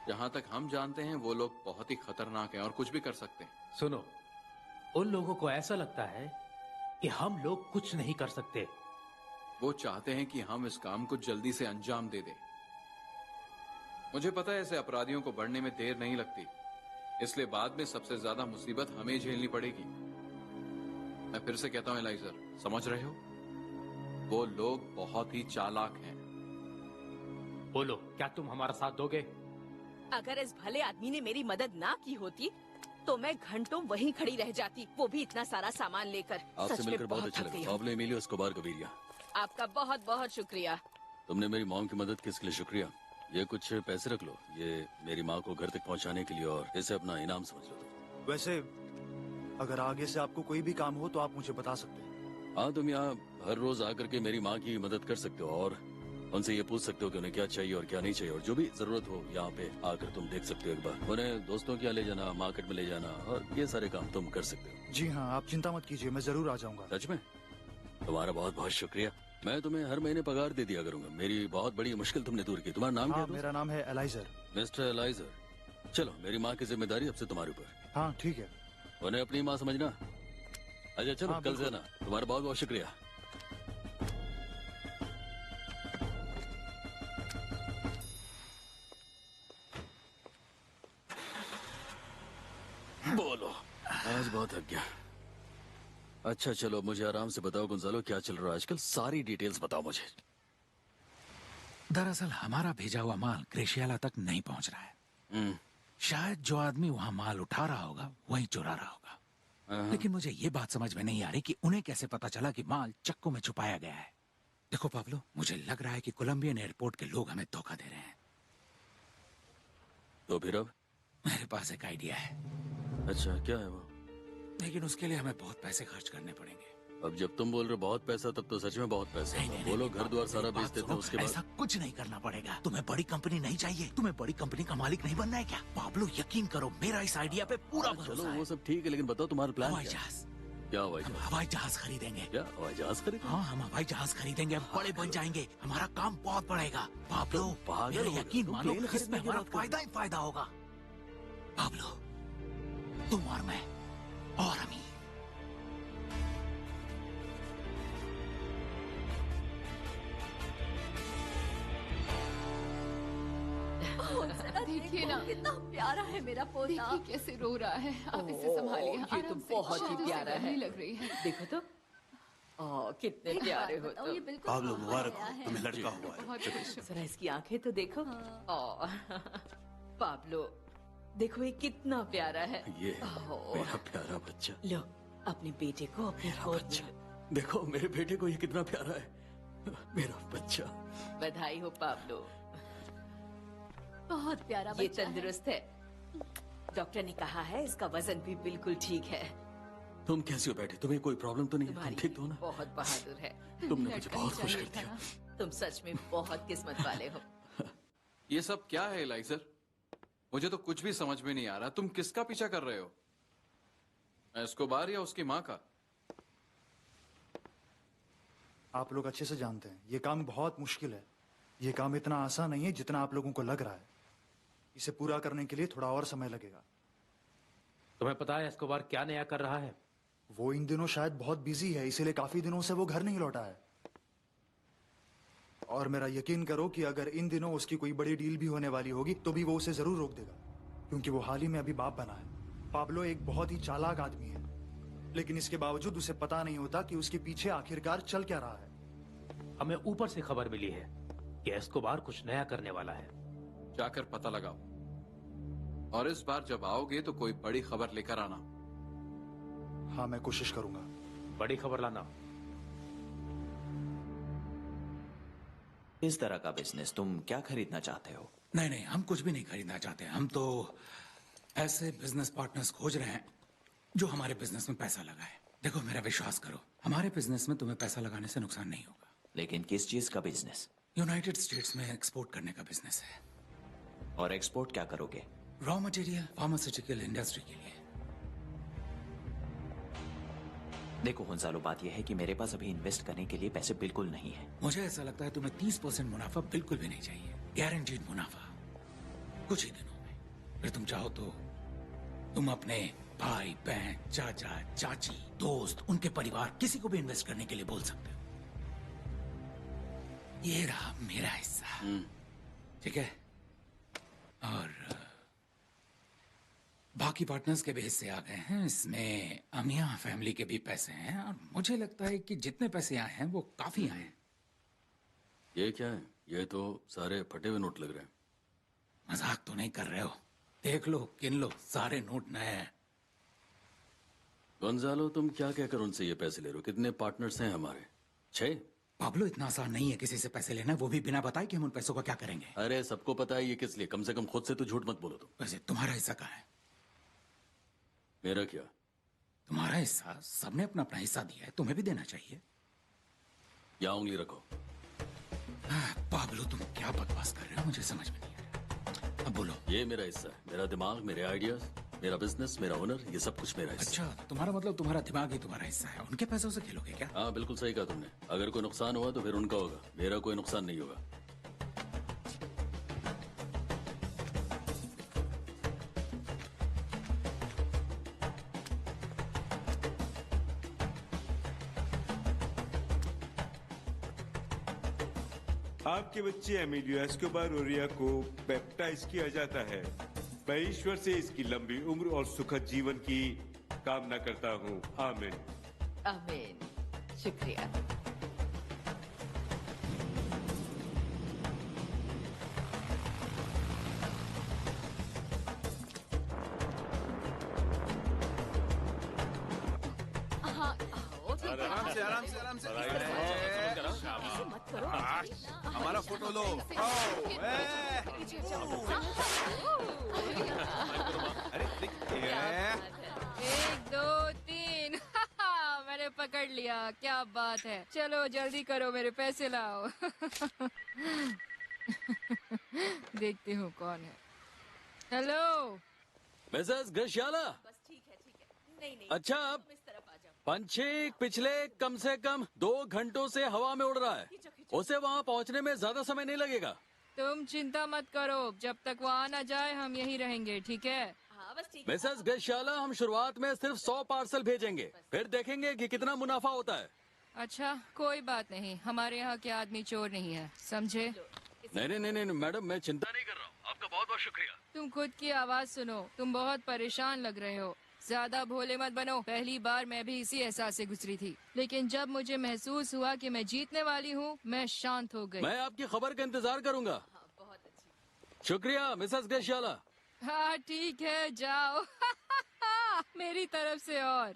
N: जहां तक हम जानते हैं वो लोग बहुत ही खतरनाक हैं और कुछ भी कर सकते हैं।
F: सुनो, उन लोगों को ऐसा लगता है कि हम लोग कुछ नहीं कर सकते।
N: वो चाहते हैं कि हम इस काम को जल्दी से अंजाम दे दें। मुझे पता है ऐसे अपराधियों को बढ़ने में देर नहीं लगती, इसलिए बाद में सबसे ज्यादा मुसीबत हमें झेलनी पड़ेगी। मैं फिर से कहता हूं एलाइजर, समझ रहे हो? वो लोग बहुत ही चालाक हैं।
F: बोलो, क्या तुम हमारा साथ दोगे?
G: अगर इस भले आदमी ने मेरी मदद ना की होती तो मैं घंटों वहीं खड़ी रह जाती, वो भी इतना सारा सामान लेकर।
H: आपसे मिलकर बहुत अच्छा लगा। Pablo Emilio Escobar Gaviria.
G: आपका बहुत बहुत शुक्रिया।
H: तुमने मेरी मॉम की मदद की, इसके लिए शुक्रिया। ये कुछ पैसे रख लो, ये मेरी माँ को घर तक पहुँचाने के लिए, और इसे अपना इनाम समझ लो।
C: वैसे अगर आगे से आपको कोई भी काम हो तो आप मुझे बता सकते हैं।
H: हाँ, तुम यहाँ हर रोज आकर के मेरी माँ की मदद कर सकते हो और उनसे ये पूछ सकते हो कि उन्हें क्या चाहिए और क्या नहीं चाहिए, और जो भी जरूरत हो यहाँ पे आकर तुम देख सकते हो। एक बार उन्हें दोस्तों के यहाँ ले जाना, मार्केट में ले जाना, और ये सारे काम तुम कर सकते हो।
C: जी हाँ, आप चिंता मत कीजिए, मैं जरूर आ जाऊंगा।
H: सच में? तुम्हारा बहुत बहुत शुक्रिया। मैं तुम्हें हर महीने पगार दे दिया करूंगा। मेरी बहुत बड़ी मुश्किल तुमने दूर की। तुम्हारा नाम क्या है?
C: मेरा नाम है एलाइजर।
H: मिस्टर एलाइजर, चलो मेरी माँ की जिम्मेदारी अब से तुम्हारे ऊपर।
C: हाँ ठीक है।
H: उन्हें अपनी माँ समझना। अच्छा चलो, कल से ना। तुम्हारा बहुत बहुत शुक्रिया। बोलो, आज बहुत थक गया। अच्छा चलो, मुझे आराम से बताओ गोंजालो, क्या चल रहा है आजकल? सारी डिटेल्स बताओ मुझे।
M: दरअसल हमारा भेजा हुआ माल ग्रेशियाला तक नहीं पहुंच रहा है। शायद जो आदमी वहाँ माल उठा रहा होगा वही चुरा रहा होगा। लेकिन मुझे ये बात समझ में नहीं आ रही कि उन्हें कैसे पता चला कि माल चक्कों में छुपाया गया है। देखो पाब्लो, मुझे लग रहा है कि कोलंबियन एयरपोर्ट के लोग हमें धोखा दे रहे हैं।
H: तो फिर अब?
M: मेरे पास एक आइडिया है।
H: अच्छा, क्या है वो?
M: लेकिन उसके लिए हमें बहुत पैसे खर्च करने पड़ेंगे।
H: अब जब तुम बोल रहे हो बहुत पैसा, तब तो सच में बहुत पैसा है। वो लोग घर द्वार सारा बेच देते हैं, उसके बाद
M: ऐसा कुछ नहीं करना पड़ेगा। तुम्हें बड़ी कंपनी नहीं चाहिए? तुम्हें बड़ी कंपनी का मालिक नहीं बनना है क्या? पाब्लो, यकीन करो, मेरा इस आइडिया पे पूरा भरोसा
H: चलो
M: है।
H: वो सब ठीक है, लेकिन बताओ तुम्हारा प्लान
M: हवाई
H: क्या है?
M: जहाज।
H: क्या हवाई जहाज?
M: हवाई जहाज खरीदेंगे।
H: क्या हवाई जहाज खरीदेंगे?
M: हाँ, हम हवाई जहाज खरीदेंगे, हम बड़े बन जाएंगे, हमारा काम बहुत बढ़ेगा। पाब्लो,
H: पागल हो
M: यकीन
H: तुम,
M: मानो,
H: प्लेन
M: इसमें
H: खरीदने की
M: हमारा
H: बात कर
M: फायदा ही फायदा होगा। पाब्लो, तुम और मैं और अमीर।
K: देखिए ना,
G: कितना प्यारा है मेरा पोता।
K: देखिए कैसे रो रहा है। आप इसे संभालिए।
G: ये तो
K: आराम से।
G: बहुत ही
K: शायद उसे
G: प्यारा है।
K: गर्मी लग रही है।
G: देखो तो, कितने प्यारे हो तुम।
O: पाब्लो, मुबारक हो, तुम्हें लड़का हुआ है।
K: बहुत खुश हूँ।
G: जरा इसकी आंखें तो देखो। पाब्लो, देखो ये कितना प्यारा है।
H: ये मेरा प्यारा बच्चा।
G: लो, अपने बेटे को अपनी गोद में।
H: देखो मेरे बेटे को ये कितना प्यारा है, मेरा बच्चा।
G: बधाई हो पाब्लो,
K: बहुत प्यारा
G: ये
K: बच्चा है।
G: तंदुरुस्त है। डॉक्टर ने कहा है इसका वजन भी बिल्कुल ठीक है।
H: तुम कैसे हो बेटे? तुम्हें कोई प्रॉब्लम तो नहीं है? तुम
G: तुम्हारी
H: ठीक हो ना?
G: बहुत बहादुर है।
H: तुमने मुझे बहुत खुश कर दिया।
G: तुम सच में बहुत किस्मत वाले हो।
N: ये सब क्या है इलाइजर? मुझे तो कुछ भी समझ में नहीं आ रहा। तुम किसका पीछा कर रहे हो? एस्कोबार या उसकी माँ का?
C: आप लोग अच्छे से जानते हैं ये काम बहुत मुश्किल है। ये काम इतना आसान नहीं है जितना आप लोगों को लग रहा है। इसे पूरा करने के लिए थोड़ा और समय लगेगा।
F: तुम्हें पता है एस्कोबार क्या नया कर रहा है?
C: वो इन दिनों शायद बहुत बिजी है, इसीलिए काफी दिनों से वो घर नहीं लौटा है। और मेरा यकीन करो कि अगर इन दिनों उसकी कोई बड़ी डील भी होने वाली होगी तो भी वो उसे जरूर रोक देगा, क्योंकि वो हाल ही में अभी बाप बना है। पाब्लो एक बहुत ही चालाक आदमी है, लेकिन इसके बावजूद उसे पता नहीं होता कि उसके पीछे आखिरकार चल क्या रहा है।
F: हमें ऊपर से खबर मिली है कि एस्कोबार कुछ नया करने वाला है।
N: जाकर पता लगाओ, और इस बार जब आओगे तो कोई बड़ी खबर लेकर आना।
C: हाँ, मैं कोशिश करूंगा।
F: बड़ी खबर लाना।
B: इस तरह का बिजनेस तुम क्या खरीदना चाहते हो?
M: नहीं नहीं, हम कुछ भी नहीं खरीदना चाहते। हम तो ऐसे बिजनेस पार्टनर्स खोज रहे हैं जो हमारे बिजनेस में पैसा लगाए। देखो मेरा विश्वास करो, हमारे बिजनेस में तुम्हें पैसा लगाने से नुकसान नहीं होगा।
B: लेकिन किस चीज का बिजनेस?
M: यूनाइटेड स्टेट्स में एक्सपोर्ट करने का बिजनेस है।
B: और एक्सपोर्ट क्या करोगे?
M: रॉ मटेरियल फार्मास्यूटिकल इंडस्ट्री के लिए।
B: देखो हुंसालो, बात यह है कि मेरे पास अभी इन्वेस्ट करने के लिए पैसे बिल्कुल नहीं है।
M: मुझे ऐसा लगता है तुम्हें 30% मुनाफा बिल्कुल भी नहीं चाहिए। गारंटीड मुनाफा कुछ ही दिनों में। फिर तुम चाहो तो तुम अपने भाई बहन, चाचा चाची, दोस्त, उनके परिवार, किसी को भी इन्वेस्ट करने के लिए बोल सकते हो। ये रहा मेरा हिस्सा, ठीक है? और बाकी पार्टनर्स के भी हिस्से आ गए हैं। इसमें अमिया फैमिली के भी पैसे हैं, और मुझे लगता है कि जितने पैसे आए हैं वो काफी आए हैं।
H: ये क्या है? ये तो सारे फटे हुए नोट लग रहे हैं।
M: मजाक तो नहीं कर रहे हो? देख लो, गिन लो, सारे नोट नए हैं।
H: गोंजालो, तुम क्या कहकर उनसे ये पैसे ले रहे हो? कितने पार्टनर्स हैं हमारे? 6?
M: पाब्लो, इतना आसान नहीं है किसी से पैसे लेना, वो भी बिना बताए कि हम उन पैसों का क्या करेंगे।
H: अरे सबको पता है ये किस लिए। कम से कम खुद से तो झूठ मत बोलो तुम।
M: वैसे तुम्हारा हिस्सा कहाँ है?
H: मेरा क्या?
M: तुम्हारा हिस्सा सबने अपना अपना हिस्सा दिया है, तुम्हें भी देना चाहिए।
H: या उंगली रखो।
M: पाब्लो, तुम क्या बकवास कर रहे हो? मुझे समझ में नहीं आ रहा। अब बोलो।
H: ये मेरा हिस्सा है। मेरा दिमाग, मेरे आइडियाज, मेरा बिजनेस, मेरा हुनर, ये सब कुछ मेरा हिस्सा।
M: अच्छा, तुम्हारा मतलब तुम्हारा दिमाग ही तुम्हारा हिस्सा है। उनके पैसों से खेलोगे क्या?
H: हाँ, बिल्कुल सही कहा तुमने। अगर कोई नुकसान हुआ तो फिर उनका होगा, मेरा कोई नुकसान नहीं होगा।
P: आपके बच्चे एमिलियो एस्कोबार ओरिया को बैप्टाइज किया जाता है। मैं ईश्वर से इसकी लंबी उम्र और सुखद जीवन की कामना करता हूँ। आमीन।
G: आमीन। शुक्रिया।
Q: आराम से आराम से आराम से।
G: मत करो।
Q: हमारा फोटो लो।
K: अरे
D: 1 2 3 मैंने पकड़ लिया, क्या बात है। चलो जल्दी करो, मेरे पैसे लाओ। देखती हूँ कौन है। Hello
H: Mrs Graciela.
G: बस ठीक है नहीं
H: अच्छा,
G: तुम इस तरफ आ जाओ।
H: पंछी पिछले कम से कम 2 घंटों से हवा में उड़ रहा है। उसे वहाँ पहुँचने में ज्यादा समय नहीं लगेगा।
D: तुम चिंता मत करो, जब तक वो आ न जाए हम यहीं रहेंगे, ठीक है?
G: हाँ बस ठीक है।
H: मिसेस ग्रेशियाला, हम शुरुआत में सिर्फ 100 पार्सल भेजेंगे, फिर देखेंगे कि कितना मुनाफा होता है।
D: अच्छा कोई बात नहीं, हमारे यहाँ के आदमी चोर नहीं है, समझे?
H: नहीं मैडम, मैं चिंता नहीं कर रहा हूँ। आपका बहुत बहुत शुक्रिया।
D: तुम खुद की आवाज सुनो, तुम बहुत परेशान लग रहे हो। ज्यादा भोले मत बनो। पहली बार मैं भी इसी एहसास से गुजरी थी, लेकिन जब मुझे महसूस हुआ कि मैं जीतने वाली हूँ, मैं शांत हो गई।
H: मैं आपकी खबर का इंतजार करूंगा।
G: बहुत अच्छी।
H: शुक्रिया मिसेस ग्रेशियाला।
D: हाँ ठीक है, जाओ। मेरी तरफ से। और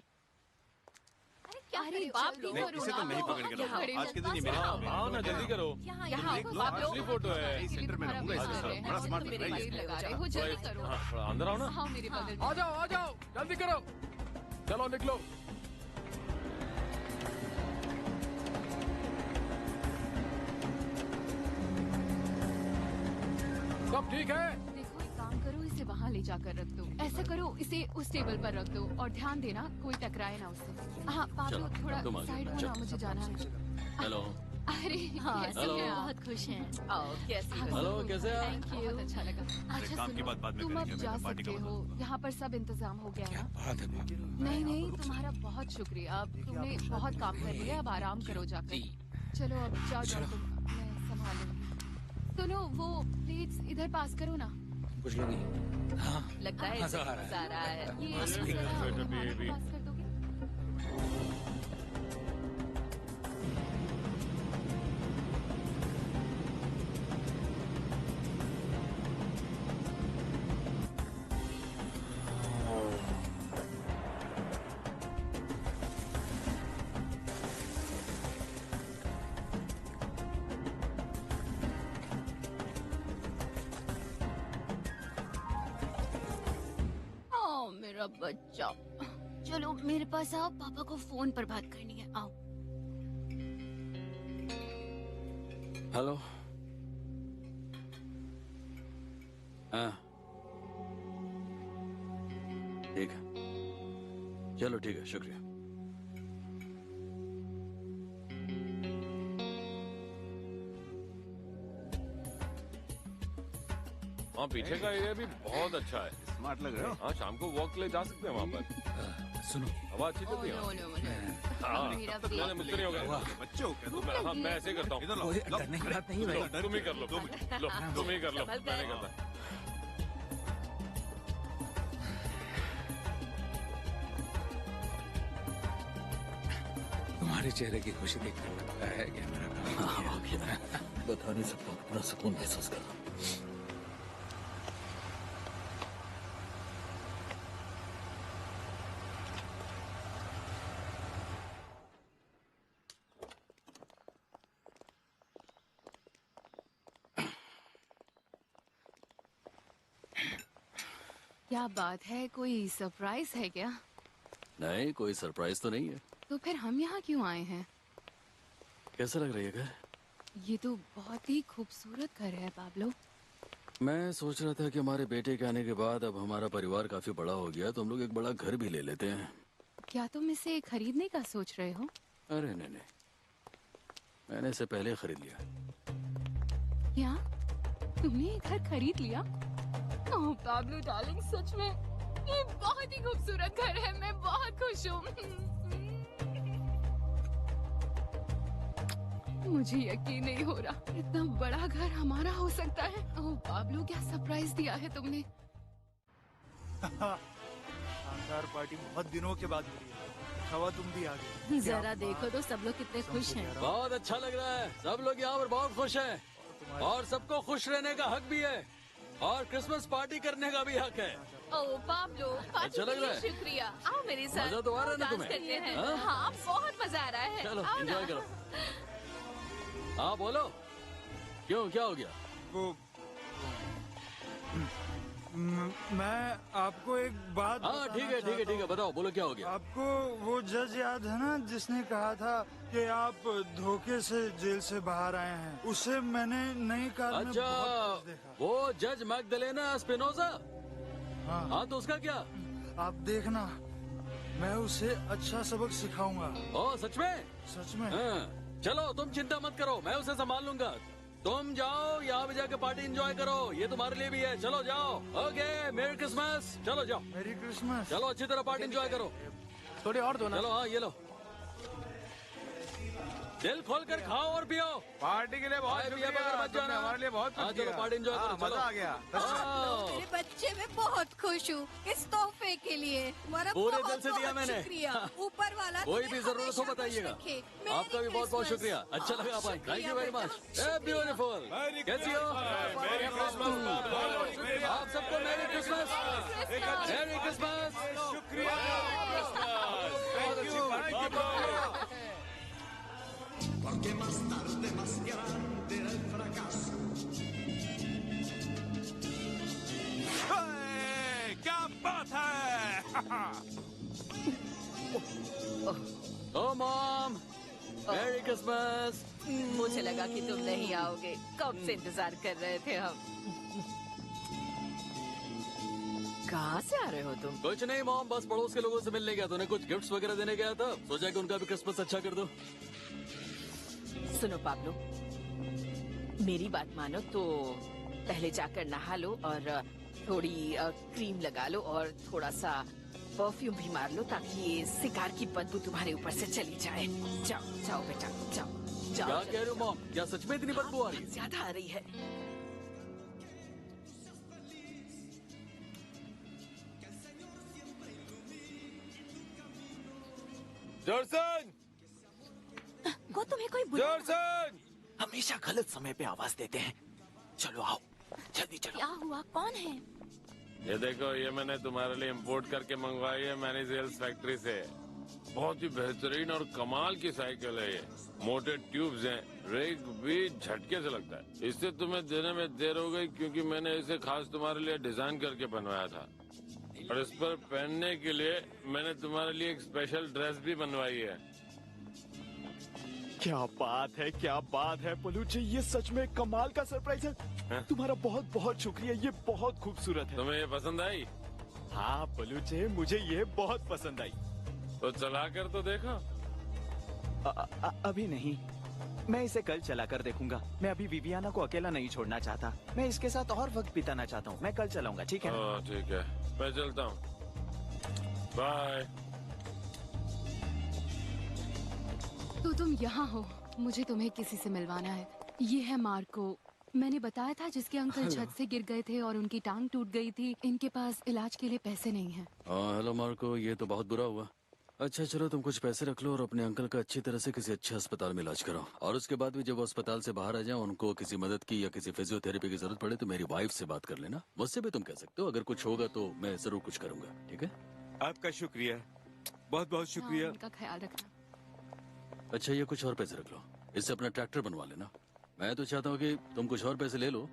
K: अरे
G: पाब्लो,
K: जल्दी
O: इसे तो नहीं पकड़ के आज के दिन ये मेरे काम है।
N: आओ ना, जल्दी करो।
K: यहाँ
N: असली फोटो है।
O: सेंटर में रहूंगा इसका बड़ा स्मार्ट लग रहा है ये।
K: लगा रहे हो, जल्दी करो।
N: थोड़ा अंदर आओ ना।
K: हाँ मेरे बगल में।
F: आ जाओ, जल्दी करो। चलो निकलो। सब ठीक है?
K: देखो एक काम करो, इसे वहाँ ले जाकर रख दो। ऐसा करो, इसे उस टेबल पर रख दो और ध्यान देना कोई टकराए ना उससे। हाँ पाब्लो, थोड़ा
H: तुम आ जाओ,
K: साइड होना, मुझे जाना है।
H: हेलो।
K: अरे
G: हाँ,
K: कैसे
H: हेलो।
K: हैं? बहुत खुश हैं।
G: कैसी हो?
H: हेलो, कैसे हैं?
K: थैंक यू, बहुत अच्छा लगा। अच्छा
O: काम की बात बाद में
K: तुम अब
O: करेंगे,
K: जा
O: मैं पार्टी का
K: सकते हो, यहाँ पर सब इंतजाम हो गया ना?
L: बात है
K: नहीं तुम्हारा बहुत शुक्रिया, अब तुमने बहुत काम कर लिया, अब आराम करो जाकर। चलो अब जाओ तुम, मैं संभालूंगी। सुनो वो प्लेट्स इधर पास करो ना।
M: कुछ लोग नहीं। हाँ
G: लगता है
M: मजा
G: इसे
M: आ रहा है।
G: मजा आ रहा है।
K: ये जरा मेहमानों को पास कर दोगे? मेरा बच्चा, चलो मेरे पास आओ, पापा को फोन पर बात करनी है, आओ।
H: हेलो। हाँ ठीक है, चलो ठीक है, शुक्रिया।
I: हाँ पीछे का एरिया भी बहुत अच्छा है।
O: स्मार्ट लग रहा है।
I: हाँ शाम को वॉक के लिए जा सकते हैं वहाँ पर।
M: सुनो,
I: हवा अच्छी चलती है। हाँ
K: मेरा
I: नहीं, मुझसे नहीं होगा।
O: बच्चे हो क्या तुम?
I: हाँ मैं ऐसे करता हूँ।
O: इधर
M: कोई
O: लो,
M: डरने की बात नहीं
I: लो,
M: भाई।
I: तुम ही कर लो। तुम ही कर लो, मैं नहीं करता।
M: तुम्हारे चेहरे की खुशी देखकर लगता है कि मेरा काम हो गया।
H: बता नहीं सकता, अपना सुकून महसूस कर रहा हूँ।
K: क्या बात है, कोई सरप्राइज है क्या?
H: नहीं, कोई सरप्राइज तो नहीं है।
K: तो फिर हम यहाँ क्यों आए हैं?
H: कैसा लग रही है घर?
K: ये तो बहुत ही खूबसूरत घर है पाब्लो।
H: मैं सोच रहा था कि हमारे बेटे के आने के बाद अब हमारा परिवार काफी बड़ा हो गया, तो हम लोग एक बड़ा घर भी ले लेते हैं।
K: क्या तुम इसे खरीदने का सोच रहे हो?
H: अरे नहीं, मैंने इसे पहले खरीद लिया।
K: क्या तुमने ये घर खरीद लिया? ओह पाब्लो डार्लिंग, सच में ये बहुत ही खूबसूरत घर है, मैं बहुत खुश हूँ। मुझे यकीन नहीं हो रहा, इतना बड़ा घर हमारा हो सकता है। ओह पाब्लो, क्या सरप्राइज दिया है तुमने?
C: शानदार पार्टी बहुत दिनों के बाद हुई है। खवा तुम भी आ गए।
G: जरा देखो तो सब लोग कितने खुश हैं।
H: बहुत अच्छा लग रहा है, सब लोग यहाँ पर बहुत खुश हैं और सबको खुश रहने का हक भी है और क्रिसमस पार्टी करने का भी हक है।
G: ओह पाब्लो, पार्टी
H: अच्छा
G: के
H: लग रहा
G: लिए
H: है?
G: शुक्रिया। आओ मेरे साथ।
H: मजा तो आ रहा है ना
G: डांस
H: तुम्हें?
G: करते हैं।
H: हाँ?
G: हाँ बहुत मजा आ रहा है।
H: चलो
G: आओ ना।
H: एंजॉय करो। हाँ बोलो, क्यों, क्या हो गया?
C: वो
R: मैं आपको एक बात
H: हाँ ठीक है ठीक है ठीक है, बताओ, बोलो क्या हो गया।
R: आपको वो जज याद है ना जिसने कहा था कि आप धोखे से जेल से बाहर आए हैं? उसे मैंने नई कार में
H: अच्छा,
R: बहुत देखा।
H: वो जज मैगदलेना स्पिनोजा। हाँ तो उसका क्या?
R: आप देखना, मैं उसे अच्छा सबक सिखाऊंगा।
H: ओ सच में?
R: सच में।
H: हाँ, चलो तुम चिंता मत करो, मैं उसे संभाल लूंगा। तुम जाओ, यहाँ पे जाके पार्टी एंजॉय करो, ये तुम्हारे लिए भी है। चलो जाओ। ओके, मेरी क्रिसमस। चलो जाओ।
R: मेरी क्रिसमस।
H: चलो अच्छी तरह पार्टी एंजॉय करो।
F: थोड़ी और दो ना।
H: चलो हाँ ये लो, दिल खोल कर खाओ और पियो।
Q: पार्टी के लिए बहुत शुक्रिया, तुमने हमारे लिए बहुत कुछ
H: चलो पार्टी एंजॉय करो।
Q: मजा आ गया।
S: मेरे बच्चे में बहुत खुश हूँ इस तोहफे के लिए। तुम्हारा
H: पूरे
S: बहुत
H: दिल से दिया मैंने।
S: शुक्रिया। ऊपर वाला
H: कोई भी जरूरत हो बताइएगा। आपका भी बहुत बहुत शुक्रिया, अच्छा लगा आप आए। Thank you very much. Beautiful. कैसी हो? आप सबको मेरी क्रिसमस। मेरी Christmas.
A: Porque más tarde, más grande era el fracaso.
Q: क्या बात है?
H: ओ मॉम, मेरी क्रिसमस।
G: मुझे लगा कि तुम नहीं आओगे, कब से इंतजार कर रहे थे हम। कहाँ से आ रहे हो तुम?
H: कुछ नहीं मॉम, बस पड़ोस के लोगों से मिलने गया था, उन्हें कुछ गिफ्ट्स वगैरह देने गया था, सोचा कि उनका भी क्रिसमस अच्छा कर दो।
G: सुनो पाब्लो, मेरी बात मानो तो पहले जाकर नहा लो और थोड़ी क्रीम लगा लो और थोड़ा सा परफ्यूम भी मार लो ताकि ये सिगार की बदबू तुम्हारे ऊपर से चली जाए। जाओ जाओ बेटा, जाओ जाओ।
H: क्या कह रहे हो मॉम? क्या सच में इतनी बदबू आ रही है?
G: ज्यादा आ रही है।
I: जॉर्सन,
S: वो तुम्हें कोई
I: जॉर्सन!
B: हमेशा गलत समय पे आवाज देते हैं। चलो आओ, जल्दी चलो।
S: क्या हुआ? कौन है?
I: ये देखो, ये मैंने तुम्हारे लिए इंपोर्ट करके मंगवाई है मैंने सेल्स फैक्ट्री से। बहुत ही बेहतरीन और कमाल की साइकिल है ये। मोटे ट्यूब्स हैं, रेक भी झटके से लगता है। इससे तुम्हें देने में देर हो गई क्योंकि मैंने इसे खास तुम्हारे लिए डिजाइन करके बनवाया था, और इस पर पहनने के लिए मैंने तुम्हारे लिए एक स्पेशल ड्रेस भी बनवाई है।
B: क्या बात है पलूचे, ये सच में कमाल का सरप्राइज है। तुम्हारा बहुत बहुत शुक्रिया, ये बहुत खूबसूरत है।
I: तुम्हें ये पसंद आई?
B: हाँ पलूचे, मुझे ये बहुत पसंद आई।
I: तो चला कर तो देखो।
B: अभी नहीं, मैं इसे कल चला कर देखूंगा। मैं अभी विवियाना को अकेला नहीं छोड़ना चाहता, मैं इसके साथ और वक्त बिताना चाहता हूँ। मैं कल चलाऊंगा, ठीक है ना?
I: ठीक है, मैं चलता हूँ। बाय।
K: तो तुम यहाँ हो, मुझे तुम्हें किसी से मिलवाना है। ये है मार्को, मैंने बताया था जिसके अंकल छत से गिर गए थे और उनकी टांग टूट गई थी। इनके पास इलाज के लिए पैसे नहीं हैं।
H: हेलो मार्को, ये तो बहुत बुरा हुआ। अच्छा चलो, तुम कुछ पैसे रख लो और अपने अंकल का अच्छी तरह से किसी अच्छे अस्पताल में इलाज कराओ। और उसके बाद भी जब वो अस्पताल से बाहर आ जाए, उनको किसी मदद की या किसी फिजियोथेरेपी की जरूरत पड़े तो मेरी वाइफ से बात कर लेना। मुझसे भी तुम कह सकते हो, अगर कुछ होगा तो मैं जरूर कुछ करूंगा, ठीक है?
P: आपका शुक्रिया, बहुत बहुत शुक्रिया।
K: उनका ख्याल रखना।
H: अच्छा, ये कुछ और पैसे रख लो, इससे अपना ट्रैक्टर बनवा लेना। मैं तो चाहता हूँ कि तुम कुछ और पैसे ले लो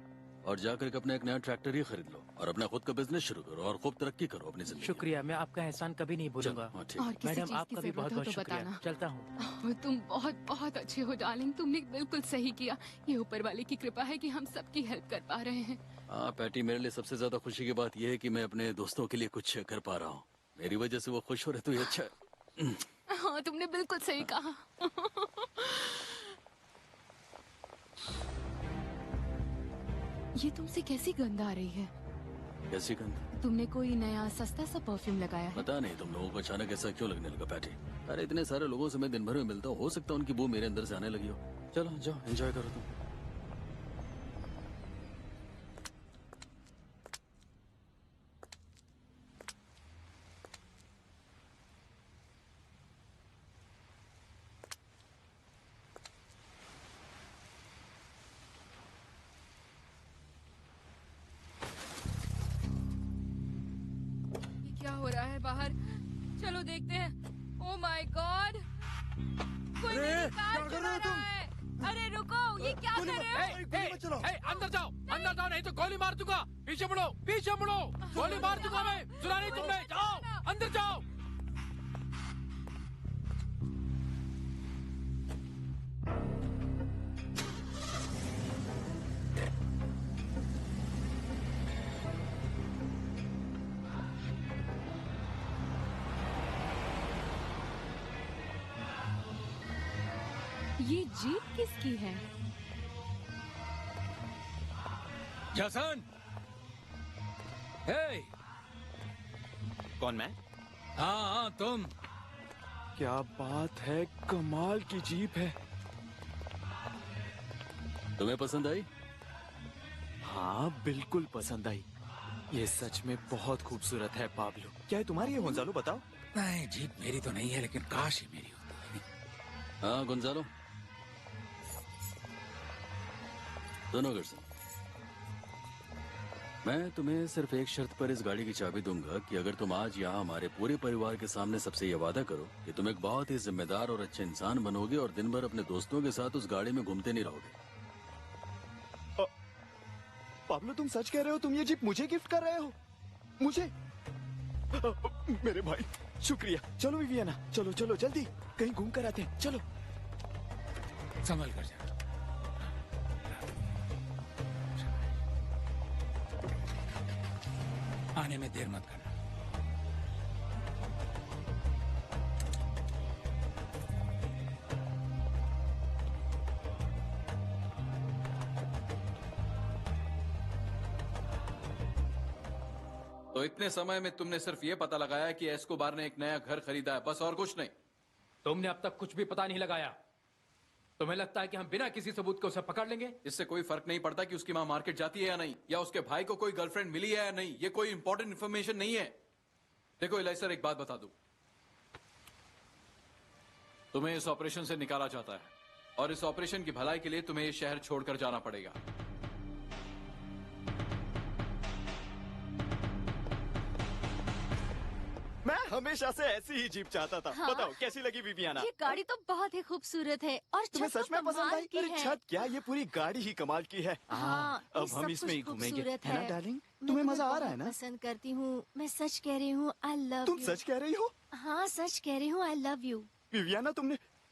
H: और जाकर के अपना एक नया ट्रैक्टर ही खरीद लो और अपना खुद का बिजनेस शुरू करो और खूब तरक्की करो अपनी जिंदगी।
F: शुक्रिया, मैं आपका एहसान कभी नहीं भूलूंगा।
K: और किसी
F: मैडम,
K: चीज
F: आपका
K: की
F: भी बहुत बहुत
K: जरूरत हो तो
F: शुक्रिया।
K: बताना।
F: चलता हूँ।
K: तुम बहुत बहुत अच्छे हो डार्लिंग, तुमने बिल्कुल सही किया। ये ऊपर वाले की कृपा है कि हम सबकी हेल्प कर पा रहे हैं।
H: हाँ पैटी, मेरे लिए सबसे ज्यादा खुशी की बात यह है कि मैं अपने दोस्तों के लिए कुछ कर पा रहा हूँ। मेरी वजह से वो खुश हो रहे तो ये अच्छा है।
K: हाँ, तुमने बिल्कुल सही कहा। ये तुमसे कैसी गंध आ रही है?
H: कैसी गंध?
K: तुमने कोई नया सस्ता सा परफ्यूम लगाया है?
H: पता नहीं तुम लोगों को अचानक ऐसा क्यों लगने लगा पैटी। अरे इतने सारे लोगों से मैं दिन भर में मिलता हूँ, हो सकता है उनकी बू मेरे अंदर से आने लगी हो। चलो जाओ, एंजॉय करो तुम।
D: क्या हो रहा है बाहर? चलो देखते हैं। ओह माय गॉड, कोई मेरी कार चुरा रहा है। अरे रुको, ये क्या कर रहे हो?
F: अंदर जाओ, अंदर जाओ नहीं तो गोली मार दूंगा। पीछे मुड़ो, पीछे मुड़ो, गोली मार दूंगा मैं। सुना नहीं तुमने? जाओ अंदर जाओ।
K: ये जीप किसकी है?
M: जसन! हे!
B: कौन मैं?
M: हाँ तुम।
B: क्या बात है, कमाल की जीप है।
H: तुम्हें पसंद आई?
B: हाँ बिल्कुल पसंद आई। ये सच में बहुत खूबसूरत है पाब्लो। क्या है तुम्हारी है गोंजालो, बताओ?
M: नहीं, जीप मेरी तो नहीं है, लेकिन काश ही मेरी होती।
H: हाँ गोंजालो, दोनों गर्सन, मैं तुम्हें सिर्फ एक शर्त पर इस गाड़ी की चाबी दूंगा कि अगर तुम आज यहाँ हमारे पूरे परिवार के सामने सबसे ये वादा करो कि तुम एक बहुत ही जिम्मेदार और अच्छे इंसान बनोगे और दिन भर अपने दोस्तों के साथ उस गाड़ी में घूमते नहीं रहोगे।
B: पाब्लो तुम सच कह रहे हो? तुम ये जीप मुझे गिफ्ट कर रहे हो? मुझे? मेरे भाई शुक्रिया। चलो विवियाना, चलो चलो जल्दी कहीं घूम कर आते हैं। चलो।
M: संभल कर जा। आने में देर मत करना।
N: तो इतने समय में तुमने सिर्फ ये पता लगाया कि एस्कोबार ने एक नया घर खरीदा है, बस और कुछ नहीं?
F: तुमने अब तक कुछ भी पता नहीं लगाया। तुम्हें लगता है कि हम बिना किसी सबूत के उसे पकड़ लेंगे?
N: इससे कोई फर्क नहीं पड़ता कि उसकी माँ मार्केट जाती है या नहीं, या उसके भाई को कोई गर्लफ्रेंड मिली है या नहीं। ये कोई इंपॉर्टेंट इन्फॉर्मेशन नहीं है। देखो इलाई सर, एक बात बता दूं, तुम्हें इस ऑपरेशन से निकाला जाता है और इस ऑपरेशन की भलाई के लिए तुम्हें ये शहर छोड़कर जाना पड़ेगा।
B: मैं हमेशा से ऐसी ही जीप चाहता था।
S: हाँ?
B: बताओ कैसी लगी विवियाना?
S: ये गाड़ी तो बहुत ही खूबसूरत है और
B: तुम्हें
S: छत
B: सच में
S: तो
B: पसंद
S: कमाल
B: आई?
S: की
B: अरे
S: है।
B: छत क्या, ये पूरी गाड़ी ही कमाल की है।
S: हाँ,
B: अब
S: ये
B: हम
S: सब
B: इसमें ही
S: कुछ
B: घूमेंगे,
S: खूबसूरत
B: है ना डार्लिंग?
S: मैं
B: तुम्हें
S: तुम्हें
B: मजा आ रहा है
S: बहुत
B: ना?
S: पसंद करती हूँ, मैं सच कह रही हूँ। आई लव
B: तुम सच कह रही हो?
S: हाँ सच कह रही हूँ, आई लव यू।
B: विवियाना,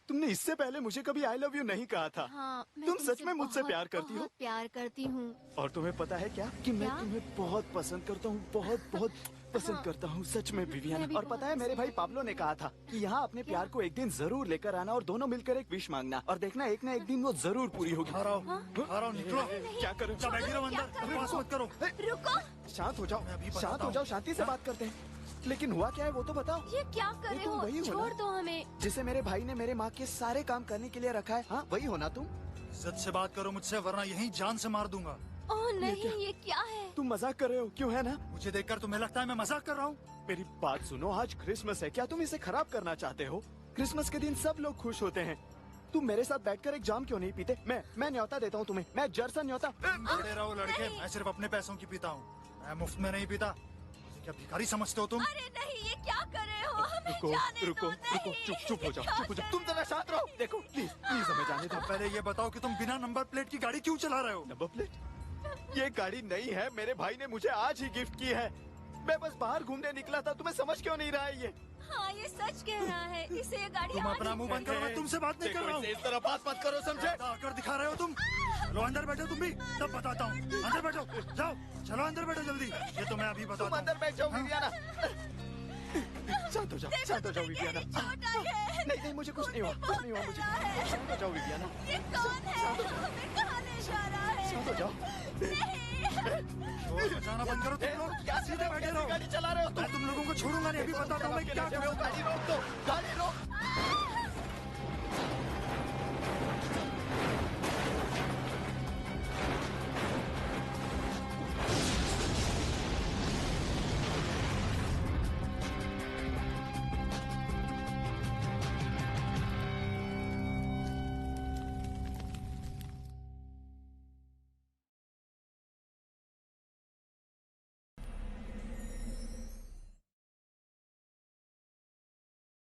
B: तुमने इससे पहले मुझे कभी आई लव यू नहीं कहा था।
S: हाँ, मैं
B: तुम सच
S: तुमसे
B: में मुझसे
S: बहुत-
B: प्यार करती हो?
S: बहुत प्यार करती हूँ।
B: और तुम्हें पता है क्या कि मैं
S: क्या?
B: तुम्हें बहुत पसंद करता हूँ, बहुत बहुत पसंद करता हूँ सच में विवियाना।
S: मैं भी
B: और पता है मेरे भाई पाब्लो ने कहा था कि यहाँ अपने प्यार को एक दिन जरूर लेकर आना और दोनों मिलकर एक विश मांगना, और देखना एक ना एक दिन वो जरूर पूरी होगी।
C: आ रहा हूँ, निकलो।
B: क्या करो?
C: क्या बैठी रहो अंदर, बकवास मत करो।
S: रुको,
B: शांत हो जाओ, शांत हो जाओ, शांति से बात करते हैं। लेकिन हुआ क्या है वो तो बताओ।
S: ये क्या कर रहे
B: तुम
S: हो?
B: वही हो
S: छोड़
B: ना?
S: दो हमें।
B: जिसे मेरे भाई ने मेरे माँ के सारे काम करने के लिए रखा है। हाँ वही हो ना तुम?
C: इज्जत से बात करो मुझसे, वरना यहीं जान से मार दूंगा।
S: ओह नहीं, ये क्या है?
B: तुम मजाक कर रहे हो क्यों, है ना?
C: मुझे देखकर तुम्हें लगता है मैं मजाक कर रहा हूँ?
B: मेरी बात सुनो, आज क्रिसमस है, क्या तुम इसे खराब करना चाहते हो? क्रिसमस के दिन सब लोग खुश होते हैं। तुम मेरे साथ बैठकर एक जाम क्यों नहीं पीते? मैं न्योता देता हूँ तुम्हें, मैं जर्सन न्योता।
C: बड़े रहो लड़के, मैं सिर्फ अपने पैसों की पीता हूँ, मैं मुफ्त में नहीं पीता। मुझे क्या भिखारी समझते हो तुम?
S: अरे नहीं, ये क्या कर रहे हो? हमें
B: रुको
S: जाने
B: रुको
S: दो।
B: रुको, चुप हो जाओ। तुम जरा शांत रहो। देखो प्लीज प्लीज हमें जाने दो।
C: पहले ये बताओ कि तुम बिना नंबर प्लेट की गाड़ी क्यों चला रहे हो?
B: Number plate? ये गाड़ी नहीं है, मेरे भाई ने मुझे आज ही गिफ्ट की है। मैं बस बाहर घूमने निकला था, तुम्हें समझ क्यों नहीं रहा है ये?
S: हाँ ये सच कह रहा है, इसे ये गाड़ी
C: तुम अपना मुंह बंद करो, मैं तुमसे बात नहीं कर रहा हूँ।
B: इस तरह बात मत करो, समझे?
C: आकर दिखा रहे हो तुम। लो अंदर बैठो तुम भी, तब बताता हूँ। अंदर बैठो, जाओ चलो अंदर बैठो जल्दी। ये तो मैं अभी बताता हूँ।
B: तुम अंदर बैठ जाओ विवियाना। शांत हो जाओ विवियाना। नहीं मुझे कुछ नहीं हुआ, मुझे। शांत हो जाओ विवियाना।
S: ये कौन है? हमें कहाँ ले जा रहा है?
B: शांत हो जाओ।
C: शोर मचाना बंद करो तुम लोग, क्या सीधे बैठे रहो।
B: गाड़ी चला रहे हो तुम?
C: मैं तुम लोगों को छोड़ूंगा नहीं, अभी बताता हूँ मैं क्या करूँगा।
B: गाड़ी रोक दो, गाड़ी रोक।